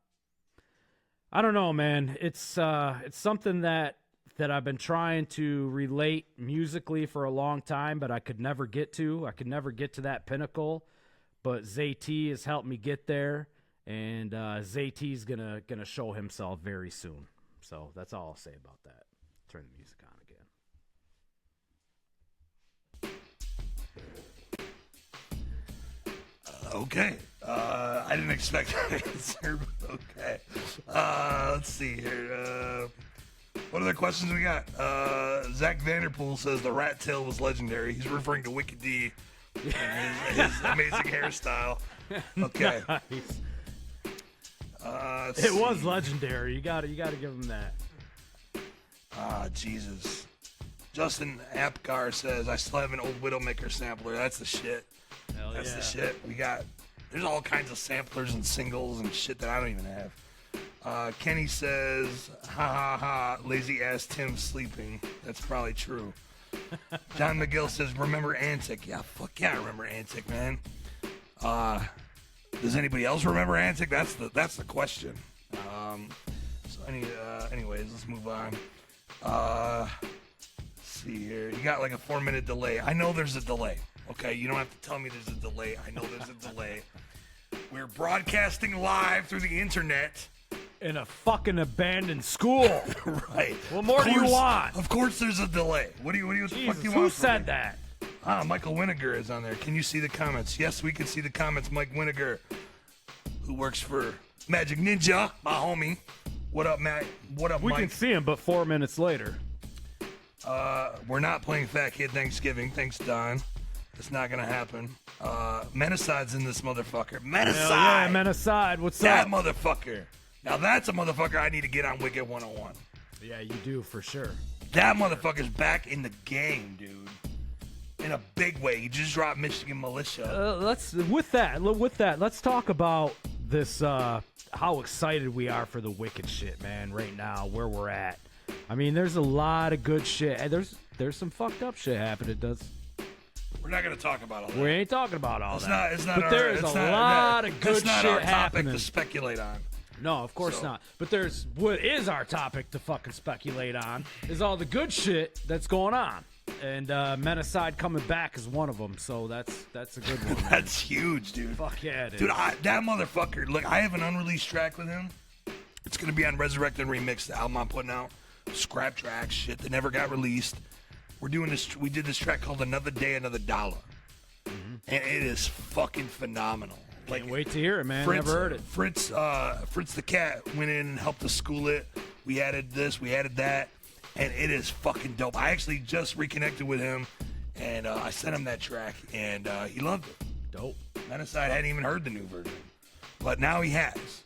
don't know, man. It's something that I've been trying to relate musically for a long time, but I could never get to. I could never get to that pinnacle. But Zay-T has helped me get there, and Zay-T is gonna show himself very soon. So that's all I'll say about that. Turn the music on again. Okay. I didn't expect that answer, but okay. Let's see here. What other questions we got? Zach Vanderpool says the rat tail was legendary. He's referring to Wicked D and his amazing hairstyle. Okay. Nice. It was legendary. You gotta give him that. Jesus. Justin Apgar says, I still have an old Widowmaker sampler. That's the shit. Hell That's yeah. the shit. There's all kinds of samplers and singles and shit that I don't even have. Kenny says, ha ha ha, lazy ass Tim sleeping. That's probably true. John McGill says, remember Antic. Yeah, fuck yeah, I remember Antic, man. Does anybody else remember Antic? That's the question. Anyways, let's move on. Let's see here. You got like a 4-minute delay. I know there's a delay. Okay, you don't have to tell me there's a delay. I know there's a delay. We're broadcasting live through the internet, in a fucking abandoned school. Right. What more do you want? Of course there's a delay. What the Jesus, fuck do you who want from said me? that? Michael Winiger is on there. Can you see the comments? Yes, we can see the comments. Mike Winiger, who works for Magic Ninja, my homie. What up, Matt? What up, We Mike? can see him, but 4 minutes later. We're not playing Fat Kid Thanksgiving. Thanks, Don. It's not gonna happen. Menicide's in this motherfucker. Menicide! Hell yeah, men aside, what's That up? motherfucker. Now that's a motherfucker I need to get on Wicked 101. Yeah, you do for sure. That motherfucker's back in the game, dude. In a big way. He just dropped Michigan Militia. With that, let's talk about this. How excited we are for the Wicked shit, man. Right now, where we're at. I mean, there's a lot of good shit. There's some fucked up shit happening. We're not gonna talk about all that. We ain't talking about all that. It's not. But our, there is it's a not, lot that, of good that's not shit our topic happening. to speculate on. No, of course not. But there's what is our topic to fucking speculate on is all the good shit that's going on. And Menacide coming back is one of them. So that's a good one. Man. That's huge, dude. Fuck yeah, it is. Dude, that motherfucker. Look, I have an unreleased track with him. It's gonna be on Resurrected and Remix, the album I'm putting out. Scrap tracks, shit that never got released. We're doing this. We did this track called "Another Day, Another Dollar," and it is fucking phenomenal. Can't wait to hear it, man. Fritz, Never heard it. Fritz the cat went in and helped us school it. We added this, we added that, and it is fucking dope. I actually just reconnected with him, and I sent him that track, and he loved it. Dope. Menacide hadn't even heard the new version, but now he has.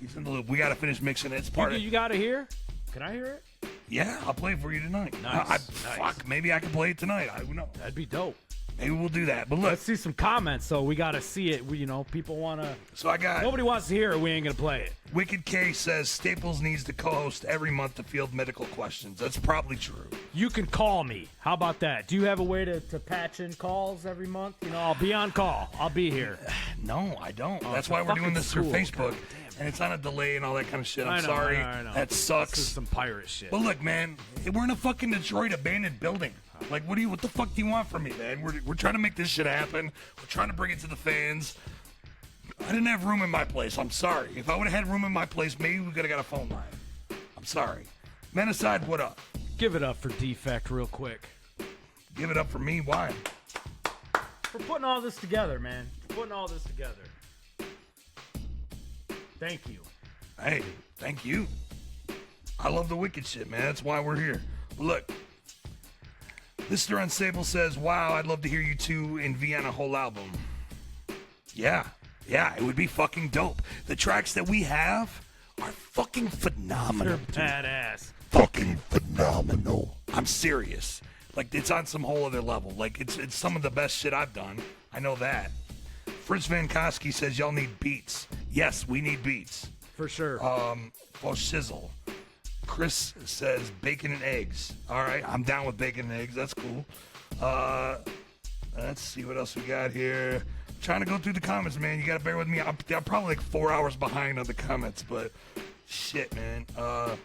He's in the loop. We got to finish mixing it. It's part of. You got to hear? Can I hear it? Yeah, I'll play it for you tonight. Nice. Fuck, maybe I can play it tonight. I don't know. That'd be dope. Maybe we'll do that. But look, Let's see some comments. So we got to see it. People want to. so I got Nobody wants to hear it. We ain't gonna play it. Wicked K says Staples needs to co-host every month to field medical questions. That's probably true. You can call me. How about that? Do you have a way to patch in calls every month? I'll be on call. I'll be here. No, I don't. That's it's why a we're doing fucking this through school. Facebook, God damn, and it's on a delay and all that kind of shit. I'm I know, sorry. I know. That sucks. This is some pirate shit. But look, man, we're in a fucking Detroit abandoned building. Like, what the fuck do you want from me, man? We're trying to make this shit happen. We're trying to bring it to the fans. I didn't have room in my place. I'm sorry. If I would have had room in my place, maybe we could have got a phone line. I'm sorry. Menacide, what up? Give it up for Defect real quick. Give it up for me. Why? For putting all this together, man. For putting all this together. Thank you. Hey, thank you. I love the wicked shit, man. That's why we're here. Look, Mr. Unstable says, wow, I'd love to hear you two in Vienna whole album. Yeah, it would be fucking dope. The tracks that we have are fucking phenomenal. You're badass. Fucking phenomenal. I'm serious. Like, it's on some whole other level. Like, it's some of the best shit I've done. I know that. Fritz Van Koski says, y'all need beats. Yes, we need beats. For sure. For shizzle. Chris says bacon and eggs. All right, I'm down with bacon and eggs. That's cool. Let's see what else we got here. I'm trying to go through the comments, man. You gotta bear with me. I'm probably like 4 hours behind on the comments, but shit, man. Oh,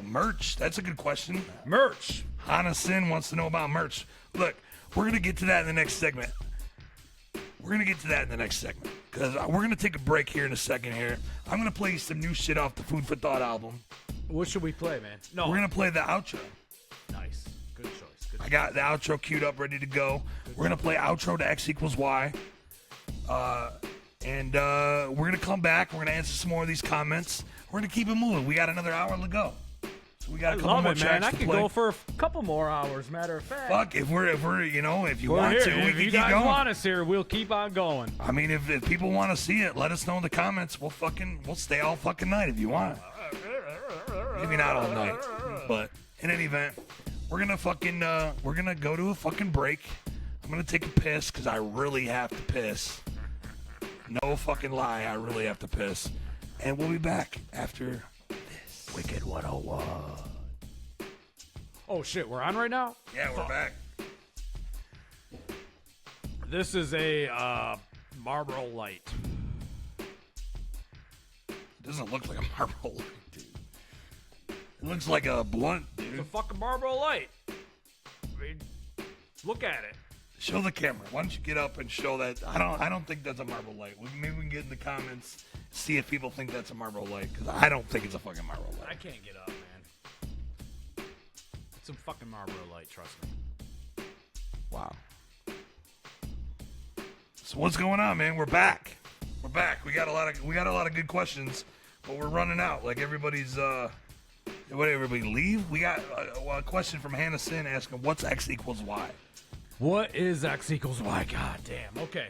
merch. That's a good question. Merch. Hana Sin wants to know about merch. Look, we're gonna get to that in the next segment. Because we're going to take a break here in a second here. I'm going to play you some new shit off the Food for Thought album. What should we play, man? No. We're going to play the outro. Nice. Good choice. I got the outro queued up, ready to go. We're going to play outro to X equals Y. And we're going to come back. We're going to answer some more of these comments. We're going to keep it moving. We got another hour to go. So we got a couple more tracks man. I to could play. go for a couple more hours, matter of fact. Fuck, if you We're want here. to, we If can you keep guys going. want us here, we'll keep on going. I mean, if people want to see it, let us know in the comments. We'll stay all fucking night if you want. Maybe not all night, but in any event, we're gonna go to a fucking break. I'm gonna take a piss because I really have to piss. No fucking lie, I really have to piss. And we'll be back after this. Wicked 101. Oh shit, we're on right now? Yeah, we're back. This is a Marlboro Light. It doesn't look like a Marlboro Light, dude. It looks like a blunt, It's a dude. fucking Marlboro Light. I mean, look at it. Show the camera. Why don't you get up and show that? I don't think that's a Marlboro Light. Maybe we can get in the comments, see if people think that's a Marlboro Light, because I don't think it's a fucking Marlboro Light. I can't get up, man. It's a fucking Marlboro Light, trust me. Wow. So what's going on, man? We're back. We're back. We got a lot of good questions, but we're running out. Like everybody's what, everybody leave? We got a question from Hannah Sin asking, what's X equals Y? What is X equals Y? God damn. Okay.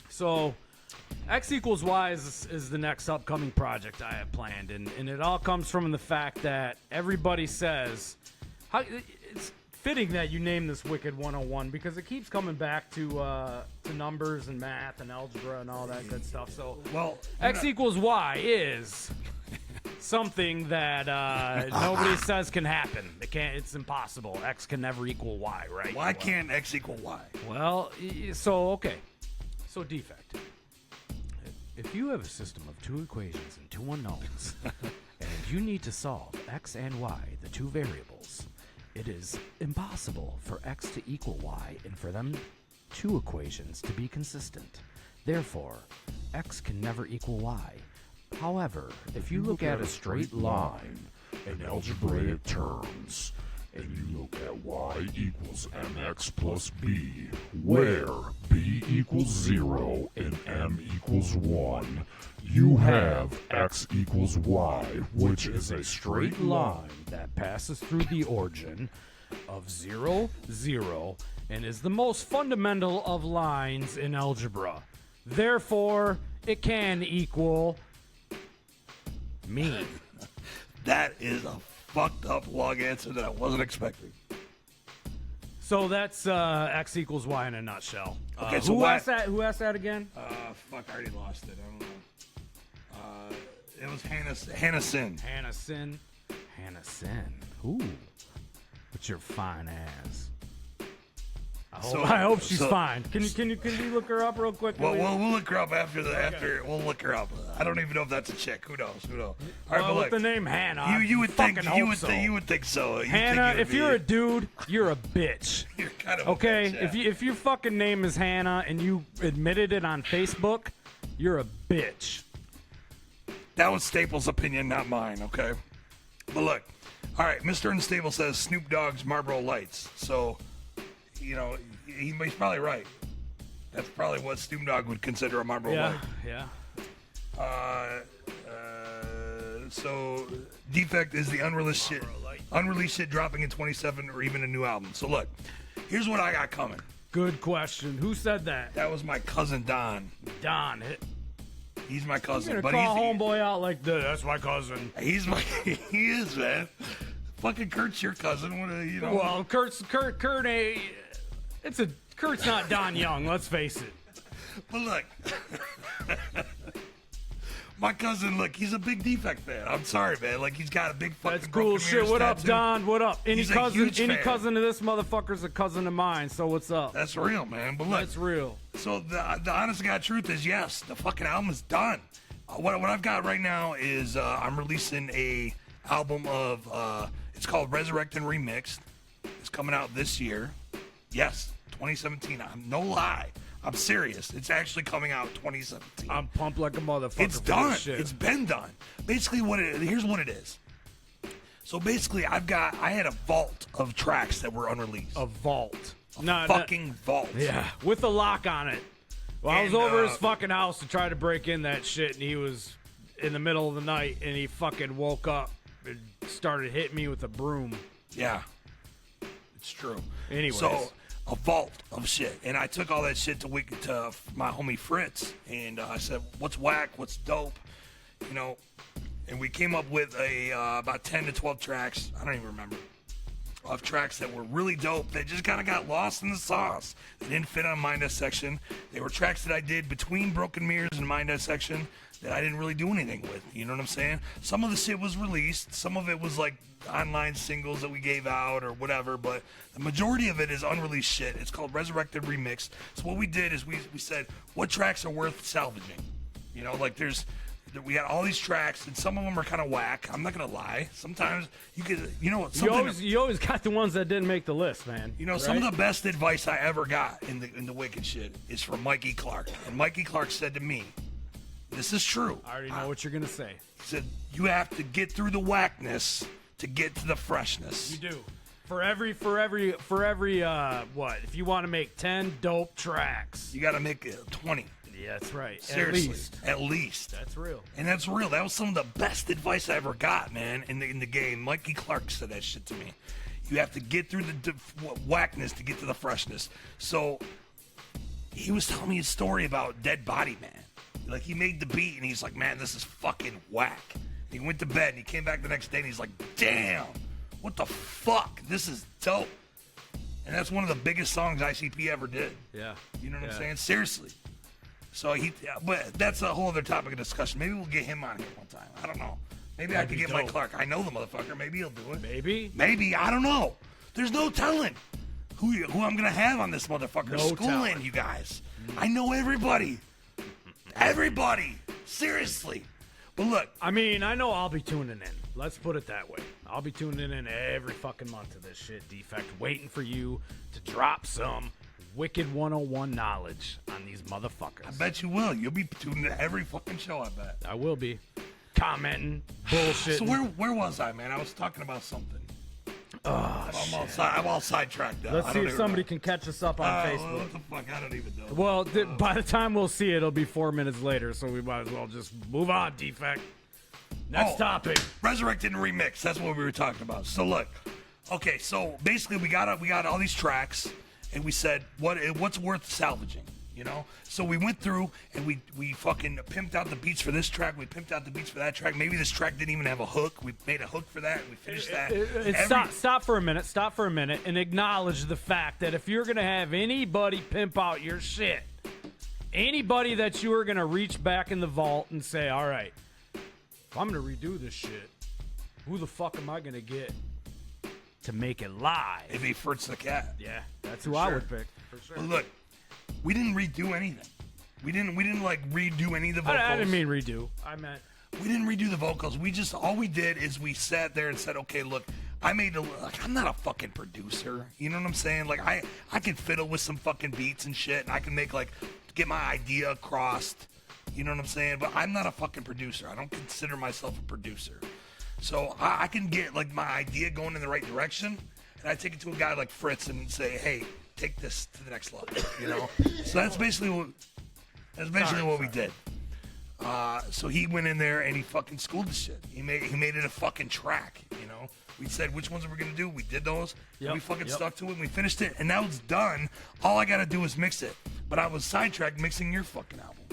So, X equals Y is the next upcoming project I have planned. And it all comes from the fact that everybody says, it's fitting that you name this Wicked 101 because it keeps coming back to numbers and math and algebra and all that good stuff. So, well, X equals Y is something that nobody says can happen. It's impossible. X can never equal Y, right? Why can't X equal Y? Well, so defect. If you have a system of two equations and two unknowns, and you need to solve X and Y, the two variables, it is impossible for X to equal Y and for them two equations to be consistent. Therefore, X can never equal Y. However, if you look at a straight line in algebraic terms, and you look at y equals mx plus b, where b equals 0 and m equals 1, you have x equals y, which is a straight line that passes through the origin of 0, 0, and is the most fundamental of lines in algebra. Therefore, it can equal me. That is a fucked up long answer that I wasn't expecting. So that's X equals Y in a nutshell. Okay, so who why- asked that? Who asked that again? Fuck, I already lost it. I don't know. It was Hannah Sin. Hannah Sin. Hannah Sin. Ooh, what's your fine ass? I hope she's fine. Can you look her up real quick? Well, we'll look her up after we'll look her up. I don't even know if that's a chick. Who knows? All right, Well, but with look, the name Hannah, you would think fucking hope so. you would think so. Hannah, if you're a dude, you're a bitch. you're kind of Okay, a bitch, yeah. if your fucking name is Hannah and you admitted it on Facebook, you're a bitch. That was Staples' opinion, not mine. Okay, but look, all right, Mr. Unstable says Snoop Dogg's Marlboro Lights. So, you know, he's probably right. That's probably what Snoop Dogg would consider a Marlboro Light. Yeah. So defect is the unreleased shit dropping in 27 or even a new album. So look, here's what I got coming. Good question. Who said that? That was my cousin Don. Don. He's my cousin, You're but gonna call homeboy out like this. That's my cousin. he is, man. Fucking Kurt's your cousin. What you know? Well, Kurt's not Don Young. Let's face it. But look, my cousin, look, he's a big defect fan. I'm sorry, man. Like he's got a big fucking. That's cool broken shit. mirrors What up, tattoo. Don? What up? Any He's a huge fan. cousin of this motherfucker's a cousin of mine. So what's up? That's real, man. But look, That's real. so the honest to God truth is, yes, the fucking album is done. What I've got right now is I'm releasing a album of it's called Resurrected and Remixed. It's coming out this year. Yes, 2017. I'm no lie. I'm serious. It's actually coming out 2017. I'm pumped like a motherfucker. It's for done. this shit. It's been done. Basically, here's what it is. So basically, I had a vault of tracks that were unreleased. a vault. Fucking vault. Yeah, with a lock on it. Well, I was And, over his fucking house to try to break in that shit, and he was in the middle of the night, and he fucking woke up and started hitting me with a broom. Yeah. It's true. Anyways. So, a vault of shit. And I took all that shit to my homie Fritz, and I said, what's whack, what's dope, you know, and we came up with about 10 to 12 tracks, I don't even remember, of tracks that were really dope that just kind of got lost in the sauce. They didn't fit on My Section. They were tracks that I did between Broken Mirrors and My Section that I didn't really do anything with. You know what I'm saying? Some of the shit was released. Some of it was like online singles that we gave out or whatever, but the majority of it is unreleased shit. It's called Resurrected Remix. So what we did is we said, what tracks are worth salvaging? You know, like there's We had all these tracks, and some of them are kind of whack. I'm not gonna lie. Sometimes you could, you know what? You always got the ones that didn't make the list, man. You know, right? some of the best advice I ever got in the Wicked shit is from Mikey Clark, and Mikey Clark said to me, "This is true." I already know what you're gonna say. He said, "You have to get through the whackness to get to the freshness." You do. For every what? If you want to make 10 dope tracks, You got to make 20. yeah, that's right. Seriously, At least. At least. That's real. And that's real. That was some of the best advice I ever got, man, in the game. Mikey Clark said that shit to me. You have to get through the whackness to get to the freshness. So he was telling me a story about Dead Body Man. Like, he made the beat, and he's like, man, this is fucking whack. He went to bed, and he came back the next day, and he's like, damn, what the fuck? This is dope. And that's one of the biggest songs ICP ever did. Yeah. You know what I'm saying? Seriously. So but that's a whole other topic of discussion. Maybe we'll get him on here one time. I don't know. Maybe I could get Mike Clark. I know the motherfucker. Maybe he'll do it. Maybe. I don't know. There's no telling who I'm gonna have on this motherfucker. No Schooling telling. you guys. I know everybody. Everybody. Seriously. But look. I mean, I know I'll be tuning in. Let's put it that way. I'll be tuning in every fucking month to this shit, Defect, waiting for you to drop some Wicked 101 knowledge on these motherfuckers. I bet you will. You'll be tuning in every fucking show, I bet. I will be. Commenting, bullshit. So where was I, man? I was talking about something. I'm all sidetracked now. Let's see if somebody can catch us up on Facebook. What the fuck? I don't even know. Well, by the time we'll see it, it'll be 4 minutes later, so we might as well just move on, Defect. Next topic. Resurrected and Remix. That's what we were talking about. So look. Okay, so basically we got all these tracks, and we said, what's worth salvaging? You know? So we went through, and we fucking pimped out the beats for this track. We pimped out the beats for that track. Maybe this track didn't even have a hook. We made a hook for that, and we finished that. Stop for a minute, and acknowledge the fact that if you're going to have anybody pimp out your shit, anybody that you are going to reach back in the vault and say, all right, if I'm going to redo this shit, who the fuck am I going to get to make it live? It'd be Fritz the Cat. Yeah, that's who I would pick. For sure. But look, we didn't redo anything. We didn't like redo any of the vocals. I didn't mean redo. I meant we didn't redo the vocals. All we did is we sat there and said, okay, look, I'm not a fucking producer. You know what I'm saying? Like I can fiddle with some fucking beats and shit, and I can get my idea across. You know what I'm saying? But I'm not a fucking producer. I don't consider myself a producer. So I can get like my idea going in the right direction, and I take it to a guy like Fritz and say, hey, take this to the next level. You know? So that's basically what we did. So he went in there and he fucking schooled the shit. He made it a fucking track, you know? We said which ones we were going to do. We did those. And we fucking stuck to it and we finished it. And now it's done. All I got to do is mix it. But I was sidetracked mixing your fucking album.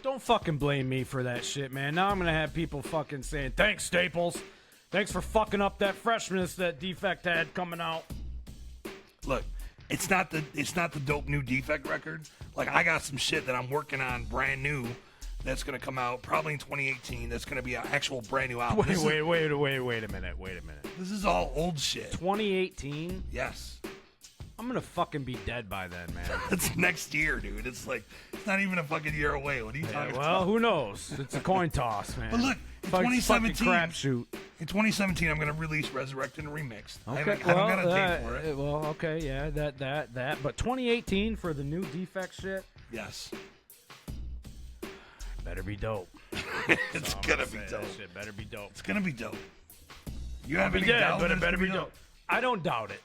don't fucking blame me for that shit, man. Now I'm gonna have people fucking saying, thanks, Staples. Thanks for fucking up that freshness that Defect had coming out. Look, it's not the dope new Defect record. Like, I got some shit that I'm working on brand new that's gonna come out probably in 2018. That's gonna be an actual brand new album. Wait a minute. This is all old shit. 2018? Yes. I'm gonna fucking be dead by then, man. It's next year, dude. It's like, it's not even a fucking year away. What are you talking about? Well, who knows? It's a coin toss, man. But look, in Fucking 2017, crapshoot. In 2017, I'm gonna release Resurrected and Remixed. Okay, I don't got a date for it. Well, okay, yeah, that. But 2018 for the new Defect shit. Yes. Better be dope. It's gonna be dope. That shit better be dope. It's gonna be dope. You have any dead, doubt but that it it's better gonna be dope. I don't doubt it.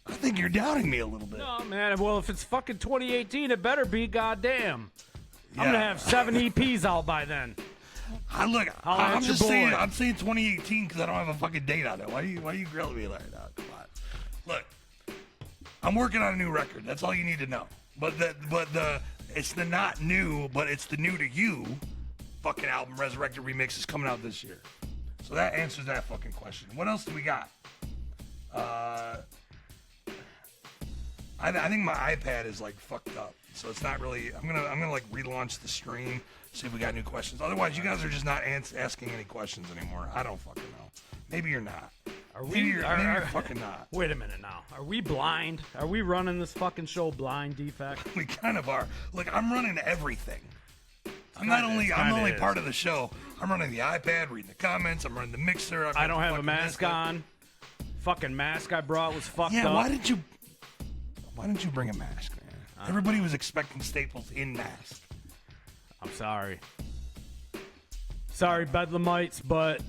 I think you're doubting me a little bit. No, man. Well, if it's fucking 2018, it better be. Goddamn. I'm gonna Yeah. have 7 EPs out by then. I'm at just your saying. boy. I'm saying 2018 because I don't have a fucking date on it. Why you grilling me like that? Come on. Look, I'm working on a new record. That's all you need to know. But it's the not new, but it's the new to you fucking album. Resurrected Remix is coming out this year. So that answers that fucking question. What else do we got? I think my iPad is like fucked up, so it's not really. I'm gonna like relaunch the stream, see if we got new questions. Otherwise, you guys are just not asking any questions anymore. I don't fucking know. Maybe you're not. Maybe you're fucking not. Wait a minute now. Are we blind? Are we running this fucking show blind, Defect? We kind of are. Look, I'm running everything. I'm not only part of the show. I'm running the iPad, reading the comments. I'm running the mixer. I don't have a mask on. Fucking mask I brought was fucked up. Yeah, why didn't you bring a mask, man? Everybody was expecting Staples in mask. I'm sorry. Sorry, Bedlamites, but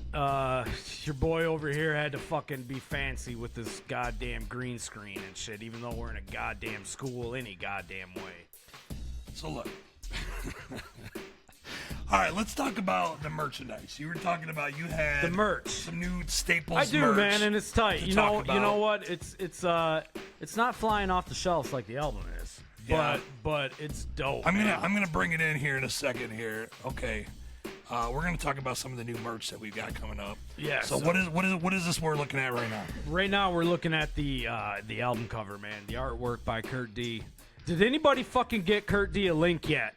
your boy over here had to fucking be fancy with this goddamn green screen and shit, even though we're in a goddamn school any goddamn way. So look. All right, let's talk about the merchandise. You were talking about you had the merch, some new Staples. I do, merch man, and it's tight. You know what? It's not flying off the shelves like the album is, but it's dope. I'm gonna bring it in here in a second here. Okay. We're gonna talk about some of the new merch that we've got coming up. Yeah. So what is this we're looking at right now? Right now we're looking at the album cover, man. The artwork by Kurt D. Did anybody fucking get Kurt D a link yet?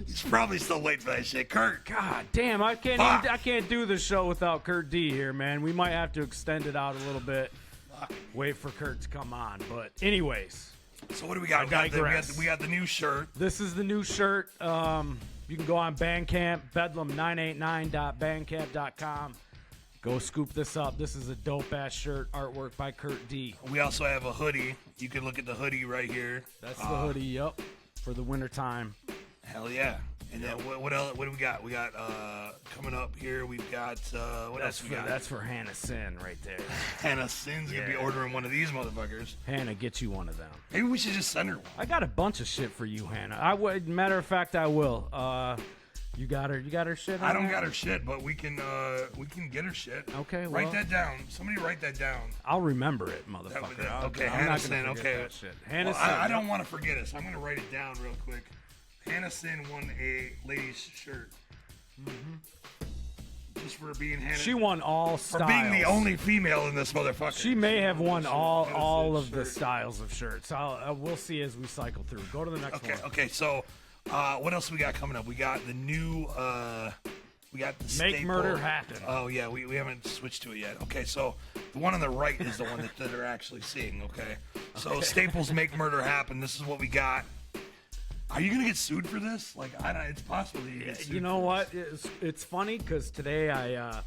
He's probably still waiting for that shit, Kurt. God damn, I can't do this show without Kurt D here, man. We might have to extend it out a little bit. Wait for Kurt to come on, but anyways. So what do we got? We got the new shirt. This is the new shirt. You can go on Bandcamp, bedlam989.bandcamp.com. Go scoop this up. This is a dope-ass shirt, artwork by Kurt D. We also have a hoodie. You can look at the hoodie right here. That's the hoodie, yup, for the wintertime. Hell yeah. And then what else? What do we got? We got coming up here. We've got what else we got? That's for Hannah Sin right there. Hannah Sin's gonna be ordering one of these motherfuckers. Hannah, get you one of them. Maybe we should just send her one. I got a bunch of shit for you, Hannah. Matter of fact, I will. You got her shit. I don't got her shit, but we can get her shit. Okay, well, write that down. Somebody write that down. I'll remember it, motherfucker. Okay, Hannah Sin. Okay, that shit. Hannah well, Sin. I don't want to forget it, so I'm gonna write it down real quick. Hannah Sin won a ladies shirt. Just for being Hannah. She won all styles. For being the only female in this motherfucker. She may have won all of the styles of shirts. We'll see as we cycle through. Go to the next one. Okay. So, what else we got coming up? We got the new. We got the Make staple. Murder Happen. Oh yeah, we haven't switched to it yet. Okay, so the one on the right is the one that they're actually seeing. Okay, so Staples Make Murder Happen. This is what we got. Are you gonna get sued for this? Like, it's possible that you get sued. You know what? It's funny because today I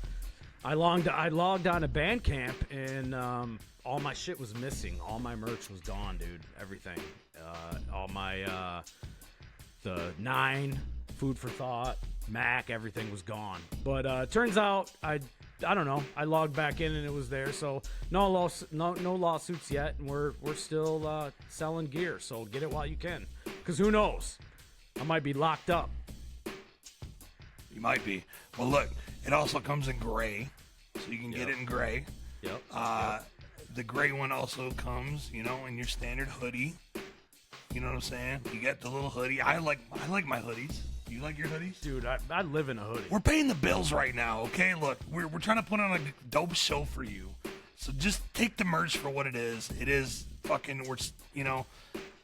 logged on to Bandcamp and all my shit was missing. All my merch was gone, dude. Everything. All my the 9, Food for Thought, Mac, everything was gone. But turns out I don't know. I logged back in and it was there. So no lawsuits yet, and we're still selling gear. So get it while you can, because who knows? I might be locked up. You might be. Well, look, it also comes in gray, so you can get it in gray. Yep. The gray one also comes, in your standard hoodie. You know what I'm saying? You get the little hoodie. I like my hoodies. You like your hoodies? Dude, I live in a hoodie. We're paying the bills right now, okay? Look, we're trying to put on a dope show for you. So just take the merch for what it is. It is fucking,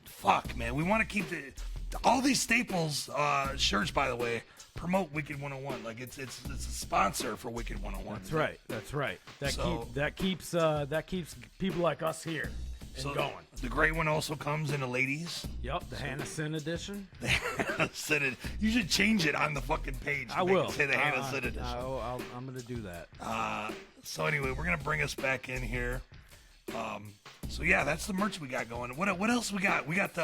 fuck, man. We want to keep all these Staples shirts, by the way, promote Wicked 101. Like, it's a sponsor for Wicked 101. That's right. That keeps people like us here. And going. The gray one also comes in a ladies. Yep, the Hannah Sin edition. The Hannah Sin. You should change it on the fucking page. I will. Say the Hannah Sin edition. I'm gonna do that. So anyway, we're gonna bring us back in here. So yeah, that's the merch we got going. What else we got? We got the.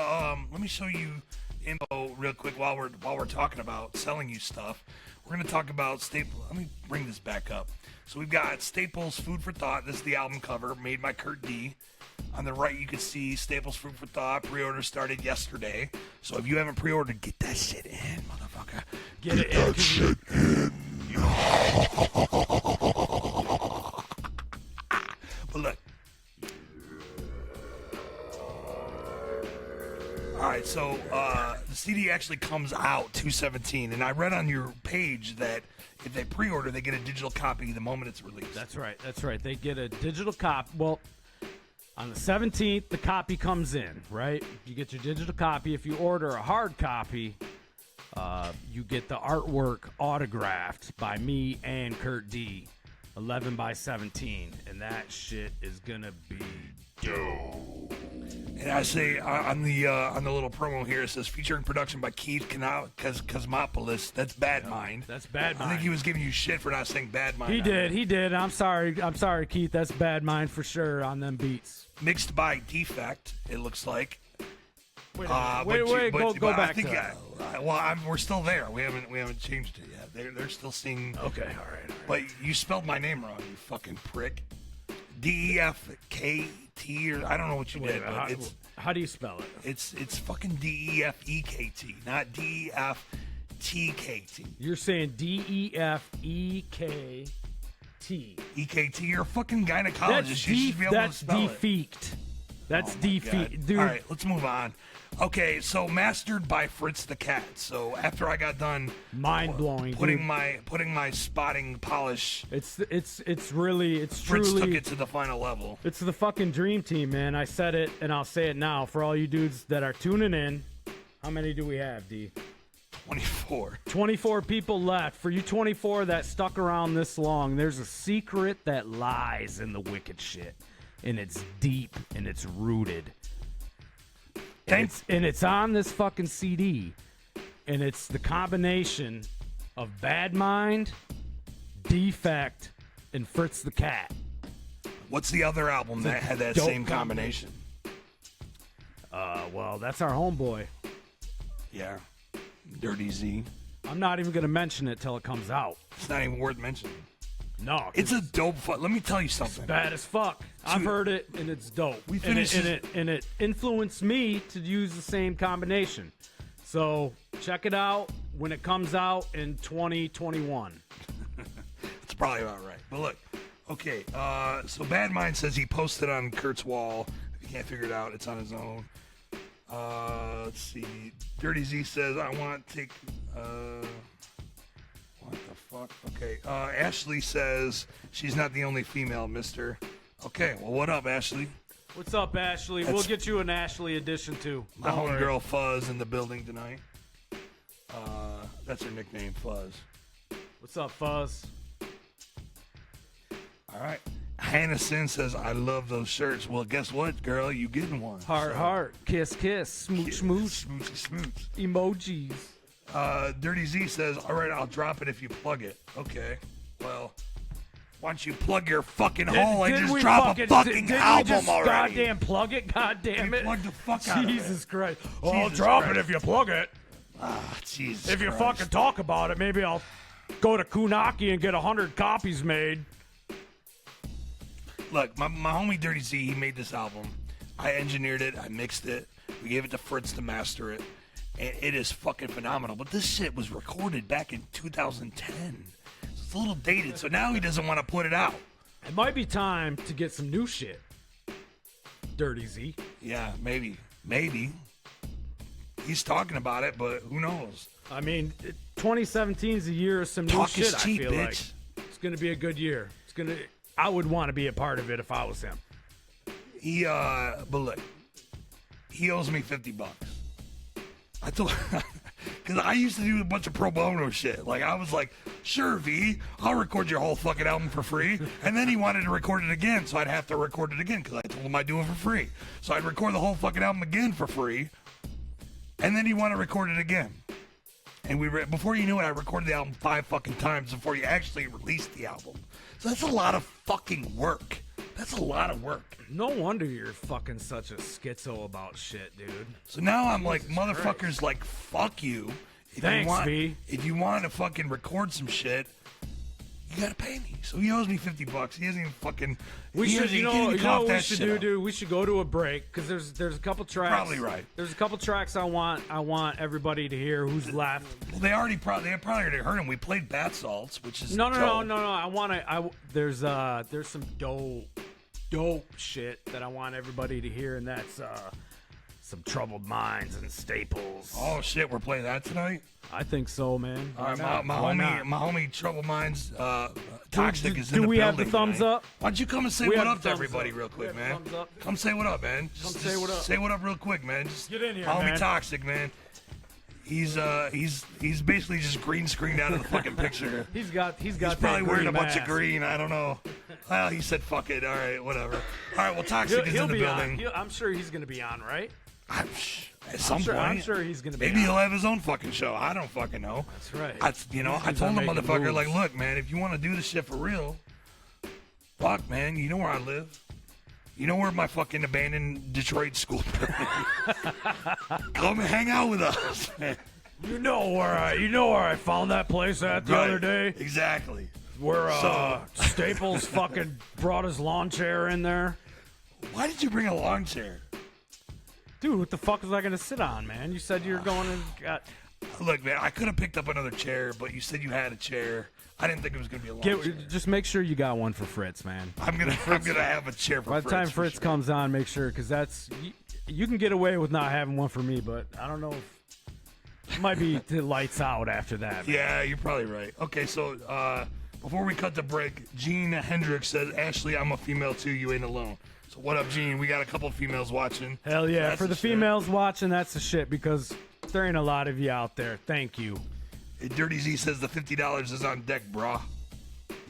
Let me show you info real quick while we're talking about selling you stuff. We're gonna talk about Staples. Let me bring this back up. So we've got Staples Food for Thought. This is the album cover made by Kurt D. On the right, you can see Staples Food for Thought. Pre-order started yesterday. So if you haven't pre-ordered, get that shit in, motherfucker. Get that shit in. But look. All right, so the CD actually comes out 2/17, and I read on your page that if they pre-order, they get a digital copy the moment it's released. That's right. They get a digital copy. Well, on the 17th, the copy comes in, right? You get your digital copy. If you order a hard copy, you get the artwork autographed by me and Kurt D, 11 by 17, and that shit is gonna be And I say on the little promo here, it says featuring production by Keith Cosmopoulos. That's Bad Mind. That's Bad Mind. I think he was giving you shit for not saying Bad Mind. He did. I'm sorry, Keith. That's Bad Mind for sure on them beats. Mixed by Defect, it looks like. Wait, go back I think, to that. We're still there. We haven't changed it yet. They're still seeing. Okay, all right. But you spelled my name wrong, you fucking prick. DEFKT or I don't know what you did, but how do you spell it? It's fucking DEFEKT, not DEFTKT. You're saying DEFEKT. EKT, you're a fucking gynecologist. You should be able to spell defeat. That's it. defeat, dude. All right, let's move on. Okay, so mastered by Fritz the Cat. So after I got done, mind blowing, putting my spotting polish. It's Fritz truly took it to the final level. It's the fucking dream team, man. I said it and I'll say it now for all you dudes that are tuning in. How many do we have, D? 24. 24 people left. For you 24 that stuck around this long, there's a secret that lies in the wicked shit. And it's deep and it's rooted. And it's on this fucking CD. And it's the combination of Bad Mind, Defect, and Fritz the Cat. What's the other album that had that same combination? Well, that's our homeboy. Yeah. Dirty Z. I'm not even going to mention it till it comes out. It's not even worth mentioning. No. It's a dope Let me tell you something. It's bad as fuck. I've heard it, and it's dope. We finished and it influenced me to use the same combination. So check it out when it comes out in 2021. That's probably about right. But look, okay, so Bad Mind says he posted on Kurt's wall. If you can't figure it out, it's on his own. Let's see. Dirty Z says, I want to take... what the fuck? Okay. Ashley says she's not the only female, mister. Okay, well, what up, Ashley? What's up, Ashley? We'll get you an Ashley edition, too. My homegirl Fuzz in the building tonight. That's her nickname, Fuzz. What's up, Fuzz? All right. Hannah Sin says, I love those shirts. Well, guess what, girl? You getting one. Heart, kiss, smooch, smooch. Smoochy, smooch. Emojis. Dirty Z says, all right, I'll drop it if you plug it. Okay. Well, why don't you plug your fucking hole and just drop a fucking album already? Goddamn plug it, goddamn it. Plug the fuck out of it. Jesus Christ. Well, I'll drop it if you plug it. Ah, Jesus If you Christ. fucking talk about it, maybe I'll go to Kunaki and get 100 copies made. Look, my homie Dirty Z, he made this album. I engineered it. I mixed it. We gave it to Fritz to master it. And it is fucking phenomenal. But this shit was recorded back in 2010. It's a little dated, so now he doesn't want to put it out. It might be time to get some new shit. Dirty Z. Yeah, maybe. He's talking about it, but who knows? I mean, 2017 is a year of some new Talk shit, is cheap, I feel bitch. like. It's going to be a good year. I would want to be a part of it if I was him. But look, he owes me $50. I told, because I used to do a bunch of pro bono shit. Like, I was like, sure, V, I'll record your whole fucking album for free. And then he wanted to record it again, so I'd have to record it again because I told him I'd do it for free. So I'd record the whole fucking album again for free. And then he wanted to record it again. And before you knew it, I recorded the album 5 fucking times before he actually released the album. So that's a lot of fucking work. That's a lot of work. No wonder you're fucking such a schizo about shit, dude. So now I'm like, motherfuckers, like, fuck you. Thanks, V. If you want to fucking record some shit, you gotta pay me. So he owes me $50. He hasn't even fucking. We should, you know what we should do, up. dude? We should go to a break because there's a couple tracks. Probably right. There's a couple tracks I want everybody to hear who's left. Well, they probably already heard him. We played Bath Salts, which is No. There's some dope shit that I want everybody to hear, and that's some Troubled Minds and Staples. Oh shit, we're playing that tonight. I think so, man. All right, my homie Troubled Minds, Toxic is in the building. Do we have the thumbs tonight. up? Why don't you come and say what up to everybody real quick, man? Thumbs up. Come say what up, man. Just say what up. Say what up real quick, man. Just get in here, homie man. Toxic, man. He's basically just green screened out of the fucking picture. He's got. He's probably wearing a bunch of green. I don't know. Well, he said fuck it. All right, whatever. All right, well, Toxic is in the building. I'm sure he's going to be on, right? At some point. I'm sure he's going to be Maybe on. he'll have his own fucking show. I don't fucking know. That's right. I He's told the making motherfucker, moves. like, look, man, if you want to do this shit for real, fuck, man, you know where I live. You know where my fucking abandoned Detroit school come and hang out with us, man. You know where I found that place at the other day? Exactly. Where Staples fucking brought his lawn chair in there? Why did you bring a lawn chair? Dude, what the fuck was I going to sit on, man? You said you were going and got... Look, man, I could have picked up another chair, but you said you had a chair. I didn't think it was going to be a lawn chair. Just make sure you got one for Fritz, man. I'm gonna have a chair for Fritz. By the time for Fritz sure. comes on, make sure, because you can get away with not having one for me, but I don't know if it might be the lights out after that. Man. Yeah, you're probably right. Okay, so before we cut the break, Gene Hendricks says, Ashley, I'm a female too. You ain't alone. So what up, Gene? We got a couple of females watching. Hell yeah. That's For the shit. females watching, that's the shit, because there ain't a lot of you out there. Thank you. Dirty Z says the $50 is on deck, brah.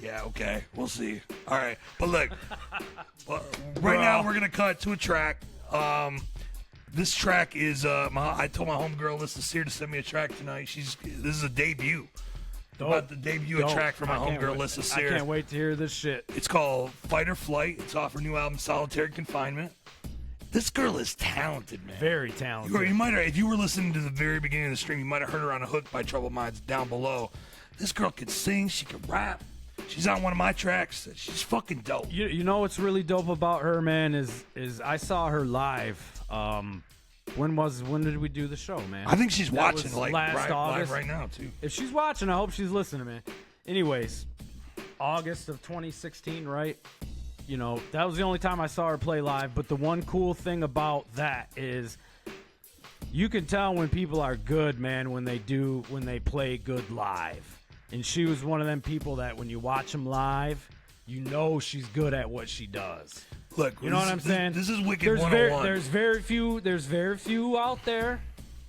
Yeah, okay. We'll see. All right. But look, right now we're going to cut to a track. This track is, I told my homegirl, Alyssa Sear, to send me a track tonight. This is a debut. About to debut a track from my homegirl, Alyssa Sear. I can't wait to hear this shit. It's called Fight or Flight. It's off her new album, Solitary Confinement. This girl is talented, man. Very talented. You might have, if you were listening to the very beginning of the stream, you might have heard her on a hook by Troubled Minds down below. This girl can sing. She can rap. She's on one of my tracks. She's fucking dope. You know what's really dope about her, man, is I saw her live. When did we do the show, man? I think she's watching was like last August. live right now too. If she's watching, I hope she's listening, man. Anyways, August of 2016, right? You know, that was the only time I saw her play live. But the one cool thing about that is you can tell when people are good, man, when they play good live. And she was one of them people that when you watch them live, you know she's good at what she does. Look, You know what I'm saying? This is Wicked There's 101. There's very few out there.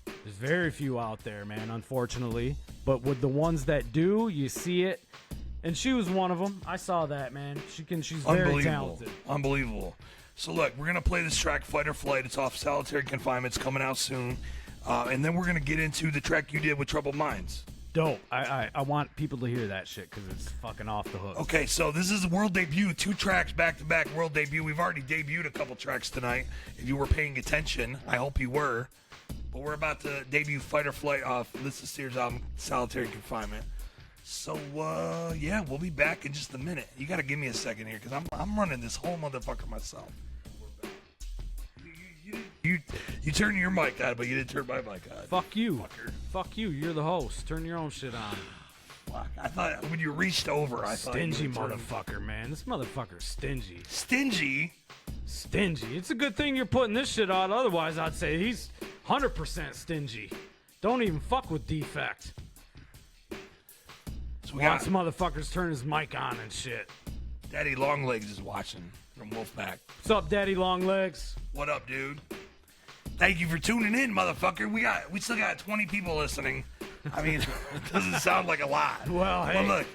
There's very few out there, man, unfortunately. But with the ones that do, you see it. And she was one of them. I saw that, man. She's very talented. Unbelievable. So look, we're gonna play this track, Fight or Flight. It's off Solitary Confinement. It's coming out soon. And then we're gonna get into the track you did with Troubled Minds. Dope. I want people to hear that shit because it's fucking off the hook. Okay, so this is a world debut. 2 tracks back-to-back world debut. We've already debuted a couple tracks tonight. If you were paying attention, I hope you were. But we're about to debut Fight or Flight off Alyssa Sear's album, Solitary Confinement. So, yeah, we'll be back in just a minute. You got to give me a second here because I'm running this whole motherfucker myself. You turned your mic on, but you didn't turn my mic on. Fuck you. Fucker. Fuck you. You're the host. Turn your own shit on. Fuck. I thought when you reached over, I thought Stingy you would turn- motherfucker, man. This motherfucker's stingy. Stingy? Stingy. It's a good thing you're putting this shit on. Otherwise, I'd say he's 100% stingy. Don't even fuck with Defect. So we Watch got motherfuckers turn his mic on and shit. Daddy Longlegs is watching from Wolfpack. What's up, Daddy Longlegs? What up, dude? Thank you for tuning in, motherfucker. We still got 20 people listening. I mean, it doesn't sound like a lot. Well, hey. But look,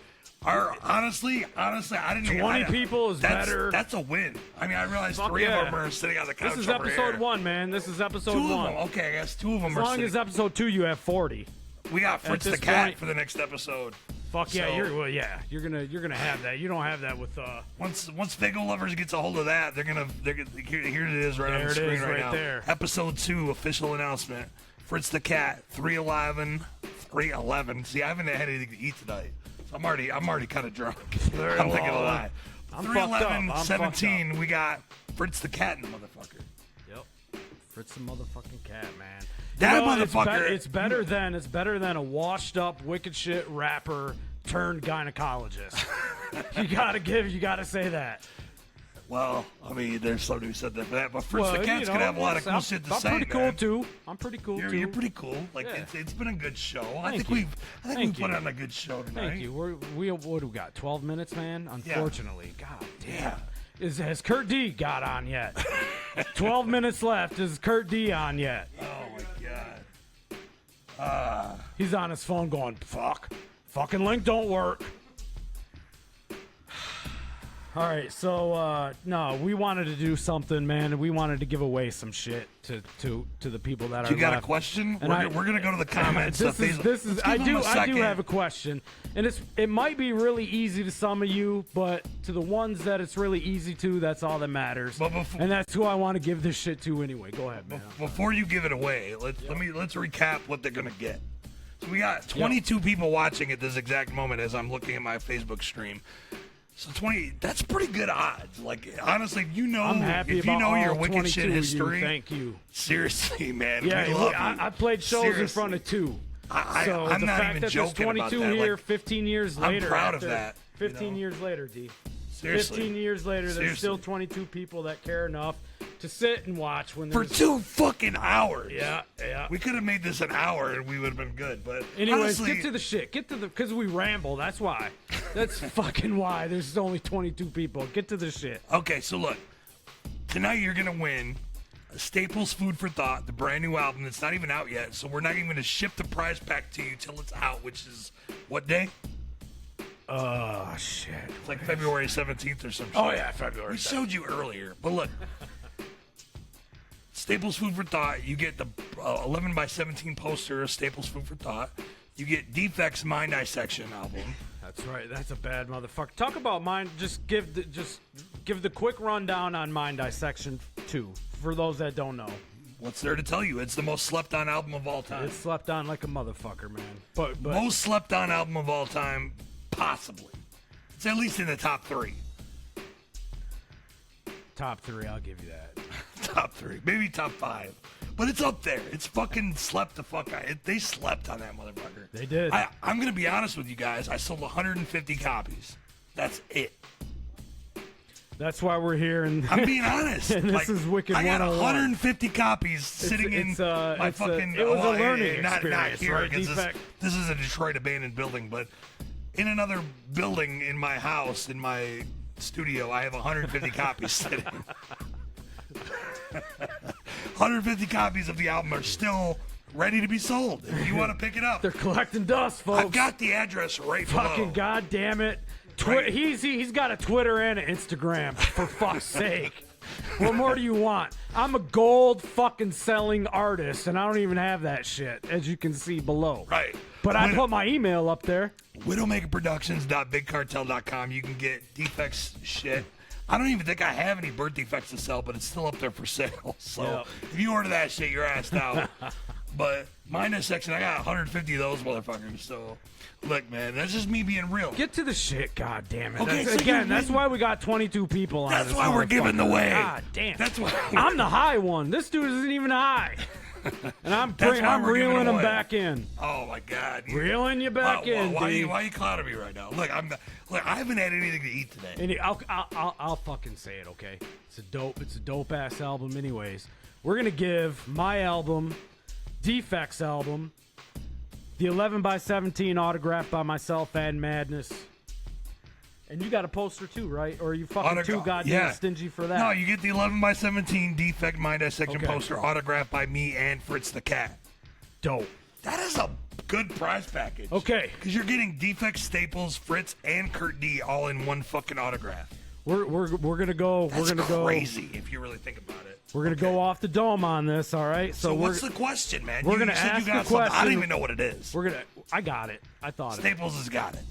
honestly, I didn't. 20 people is better. That's a win. I mean, I realized Fuck 3 yeah. of them are sitting on the couch This is over episode here. 1, man. This is episode 2 1. of them. Okay, I guess 2 of them As are long sitting. as episode 2, you have 40. We got Fritz the this Cat point- for the next episode. Fuck yeah, So- you're gonna have that. You don't have that with Once Fago Lovers gets a hold of that, they're gonna here it is right on There the it screen is, right right now. there. Episode 2 official announcement. Fritz the Cat 311. See, I haven't had anything to eat tonight, so I'm already kind of drunk. I'm not gonna lie. I'm fucked up. 311 I'm 17. We got Fritz the Cat in the motherfucker. Yep. Fritz the motherfucking cat, man. That You know, motherfucker. It's better than a washed up wicked shit rapper turned gynecologist. you gotta say that. Well, I mean, there's somebody who said that for that, but Fritz the Cat's you know, gonna have a lot of cool I'm- shit to I'm say. pretty cool man. too. I'm pretty cool too. You're pretty cool. Like Yeah. it's been a good show. I Thank think you. we Thank put you. on a good show tonight. Thank you. We what do we got? 12 minutes, man. Unfortunately, God damn. Yeah. Has Kurt D got on yet? 12 minutes left. Is Kurt D on yet? Oh my god. He's on his phone going, fucking link don't work. All right, so no, we wanted to do something, man. We wanted to give away some shit to the people that are. You got left. a question? And We're gonna go to the comments. This is. I do have a a question, and it might be really easy to some of you, but to the ones that it's really easy to, that's all that matters. But before- and that's who I want to give this shit to anyway. Go ahead, man. Before you give it away, let's recap what they're gonna get. So we got 22 people watching at this exact moment as I'm looking at my Facebook stream. So 20, that's pretty good odds. Like honestly, if you know I'm happy if you about know all your wicked 22 shit of you. history, Thank you. Seriously, man. Yeah, we love you. I played shows Seriously. in front of 2. So I'm the not fact even that joking there's 22 about that. here, Like, 15 years I'm later. proud of after- that, 15 years later, D. Seriously. 15 years later, there's Seriously. still 22 people that care enough to sit and watch when For there's 2 fucking hours. Yeah. We could have made this an hour and we would have been good. But Anyways, honestly, get to the shit. Because we ramble. That's why. That's fucking why. There's only 22 people. Get to the shit. okay, so look. Tonight you're gonna win Staples Food for Thought, the brand new album that's not even out yet. So we're not even gonna ship the prize pack to you till it's out, which is what day? Oh, shit. It's like February 17th or some shit. Oh, yeah, February We 7th. showed you earlier. But look, Staples Food for Thought, you get the 11 by 17 poster of Staples Food for Thought. You get Defect's Mind Dissection album. That's right. That's a bad motherfucker. Talk about mind. Just give the quick rundown on Mind Dissection 2 for those that don't know. What's there to tell you? It's the most slept on album of all time. It's slept on like a motherfucker, man. But Most slept on album of all time, possibly. It's at least in the top 3. top 3, I'll give you that. Top 3, maybe top 5. But it's up there. It's fucking slept the fuck out. They slept on that motherfucker. They did. I'm going to be honest with you guys. I sold 150 copies. That's it. That's why we're here. And I'm being honest. And this Like, is Wicked I got 101. 150 copies sitting in my fucking. it was a learning not experience, here, right? 'cause Defect. this is a Detroit abandoned building, but in another building in my house, in my studio, I have 150 copies sitting. 150 copies of the album are still ready to be sold. If you want to pick it up, They're collecting dust, folks. I've got the address right below. Fucking goddamn it. Right. He's got a Twitter and an Instagram, for fuck's sake. What more do you want? I'm a gold fucking selling artist, and I don't even have that shit, as you can see below. Right. But I put my email up there. Widowmakerproductions.bigcartel.com. You can get Defects shit. I don't even think I have any birth defects to sell, but it's still up there for sale. So Yep. if you order that shit, you're asked out. But Mind Dissection, I got 150 of those motherfuckers. So look, man, that's just me being real. Get to the shit, god damn it. Okay, That's, so again, you that's win. why we got 22 people on That's this why we're giving the motherfucker. way. God damn. That's why I'm the high one. This dude isn't even high. And I'm That's why we're giving reeling him away. back in. Oh my God! Reeling you back in, why D. are you clowning me right now? Look, I haven't had anything to eat today. And I'll fucking say it, okay? It's a dope ass album anyways. We're gonna give my album, Defects album, the 11 by 17 autographed by myself and Madness. And you got a poster too, right? Or are you fucking too goddamn stingy for that? No, you get the 11 by 17 Defect Mind Dissection Okay. poster autographed by me and Fritz the Cat. Dope. That is a good prize package. Okay. Because you're getting Defect, Staples, Fritz, and Kurt D all in one fucking autograph. We're gonna go. That's we're gonna go. crazy if you really think about it. We're gonna go off the dome on this. All right. So we're what's the question, man? we're You gonna said ask you got the something. I question. don't even know what it is. I got it. I thought of it. Staples has got it.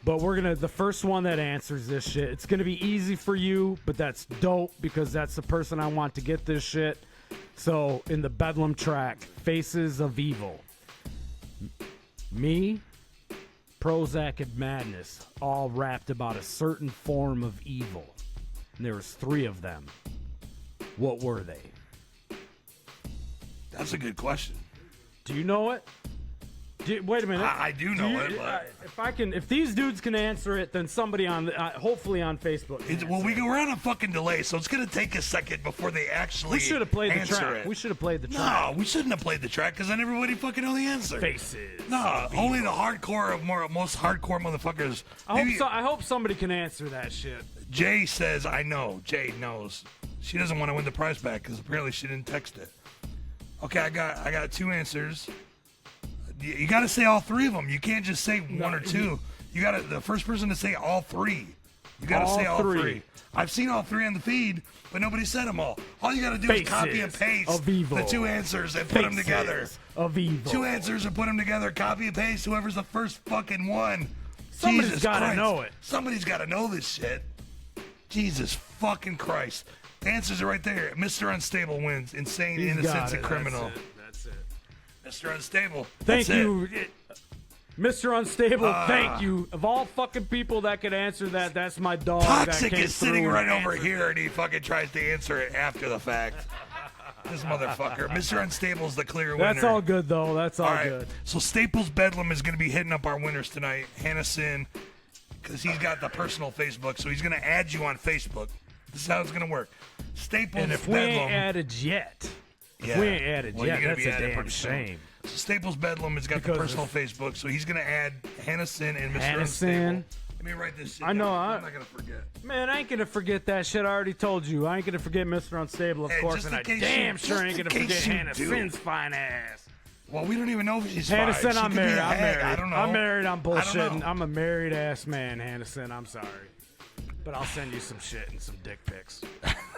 But the first one that answers this shit, it's going to be easy for you, but that's dope because that's the person I want to get this shit. So, in the Bedlam track, Faces of Evil, me, Prozac, and Madness all rapped about a certain form of evil. And there was 3 of them. What were they? That's a good question. Do you know it? Wait a minute. I do know it, but if these dudes can answer it, then somebody on, hopefully on Facebook. can well, answer it. we're on a fucking delay, so it's gonna take a second before they actually. We should have played the answer track. It. We should have played the track. No, we shouldn't have played the track because then everybody fucking know the answer. Faces. No, only the hardcore of most hardcore motherfuckers. Maybe- I hope somebody can answer that shit. Jay says, I know. Jay knows. She doesn't want to win the prize back because apparently she didn't text it. Okay, I got 2 answers. You got to say all 3 of them. You can't just say one or 2. You got to the first person to say all 3. You got to say all three. three. I've seen all three on the feed, but nobody said them all. All you got to do is copy and paste of evil. the two answers and put them together. Faces of evil. Two answers and put them together. Copy and paste whoever's the first fucking one. Somebody's Jesus gotta Christ. know it. Somebody's got to know this shit. Jesus fucking Christ. The answers are right there. Mr. Unstable wins. Insane, He's innocence, got and it. criminal. That's it. Mr. Unstable. Thank That's it. you, Mr. Unstable. Thank you. Of all fucking people that could answer that, that's my dog. Toxic that came is sitting through right and over answered here, and he fucking tries to answer it after the fact. This motherfucker. Mr. Unstable's the clear winner. That's all good, though. That's all, All right. good. So Staples Bedlam is going to be hitting up our winners tonight. Hannah Sin, because he's got the personal Facebook, so he's going to add you on Facebook. This is how it's going to work. Staples And if we Bedlam. ain't added yet, Yeah. we ain't added Well, yet, you're gonna that's be a added damn pretty soon. shame. So Staples Bedlam has got Because the personal Facebook, so he's going to add Hannah Sin and Mr. Hannah Unstable. Sin. Let me write this shit I know, down. I- I'm not going to forget. Man, I ain't gonna forget that shit. I already told you. I ain't gonna forget Mr. Unstable, of Hey, course, just and in I case damn you- sure just ain't in gonna forget case you Hannah do. Sin's fine ass. Well, we don't even know if she's Hannah fine. Sin, She I'm could be married. a I'm hag. married. I don't know. I'm married. I'm I don't bullshitting. know. I'm a married ass man, Hannah Sin. I'm sorry. But I'll send you some shit and some dick pics.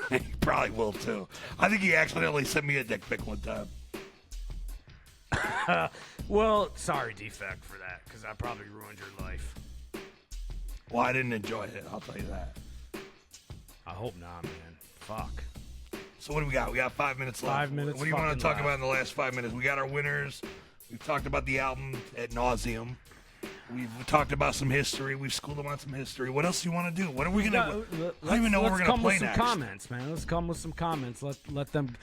He probably will too. I think he accidentally sent me a dick pic one time. Well, sorry, Defect, for that, because I probably ruined your life. Well, I didn't enjoy it. I'll tell you that. I hope not, man. Fuck. So what do we got? We got 5 minutes left. 5 minutes What do you want fucking to talk left. about in the last 5 minutes? We got our winners. We've talked about the album ad nauseum. We've talked about some history. We've schooled them on some history. What else do you want to do? What are we gonna? I don't even know what we're gonna play Let's come with some next. comments, man. Let's come with some comments. Let them.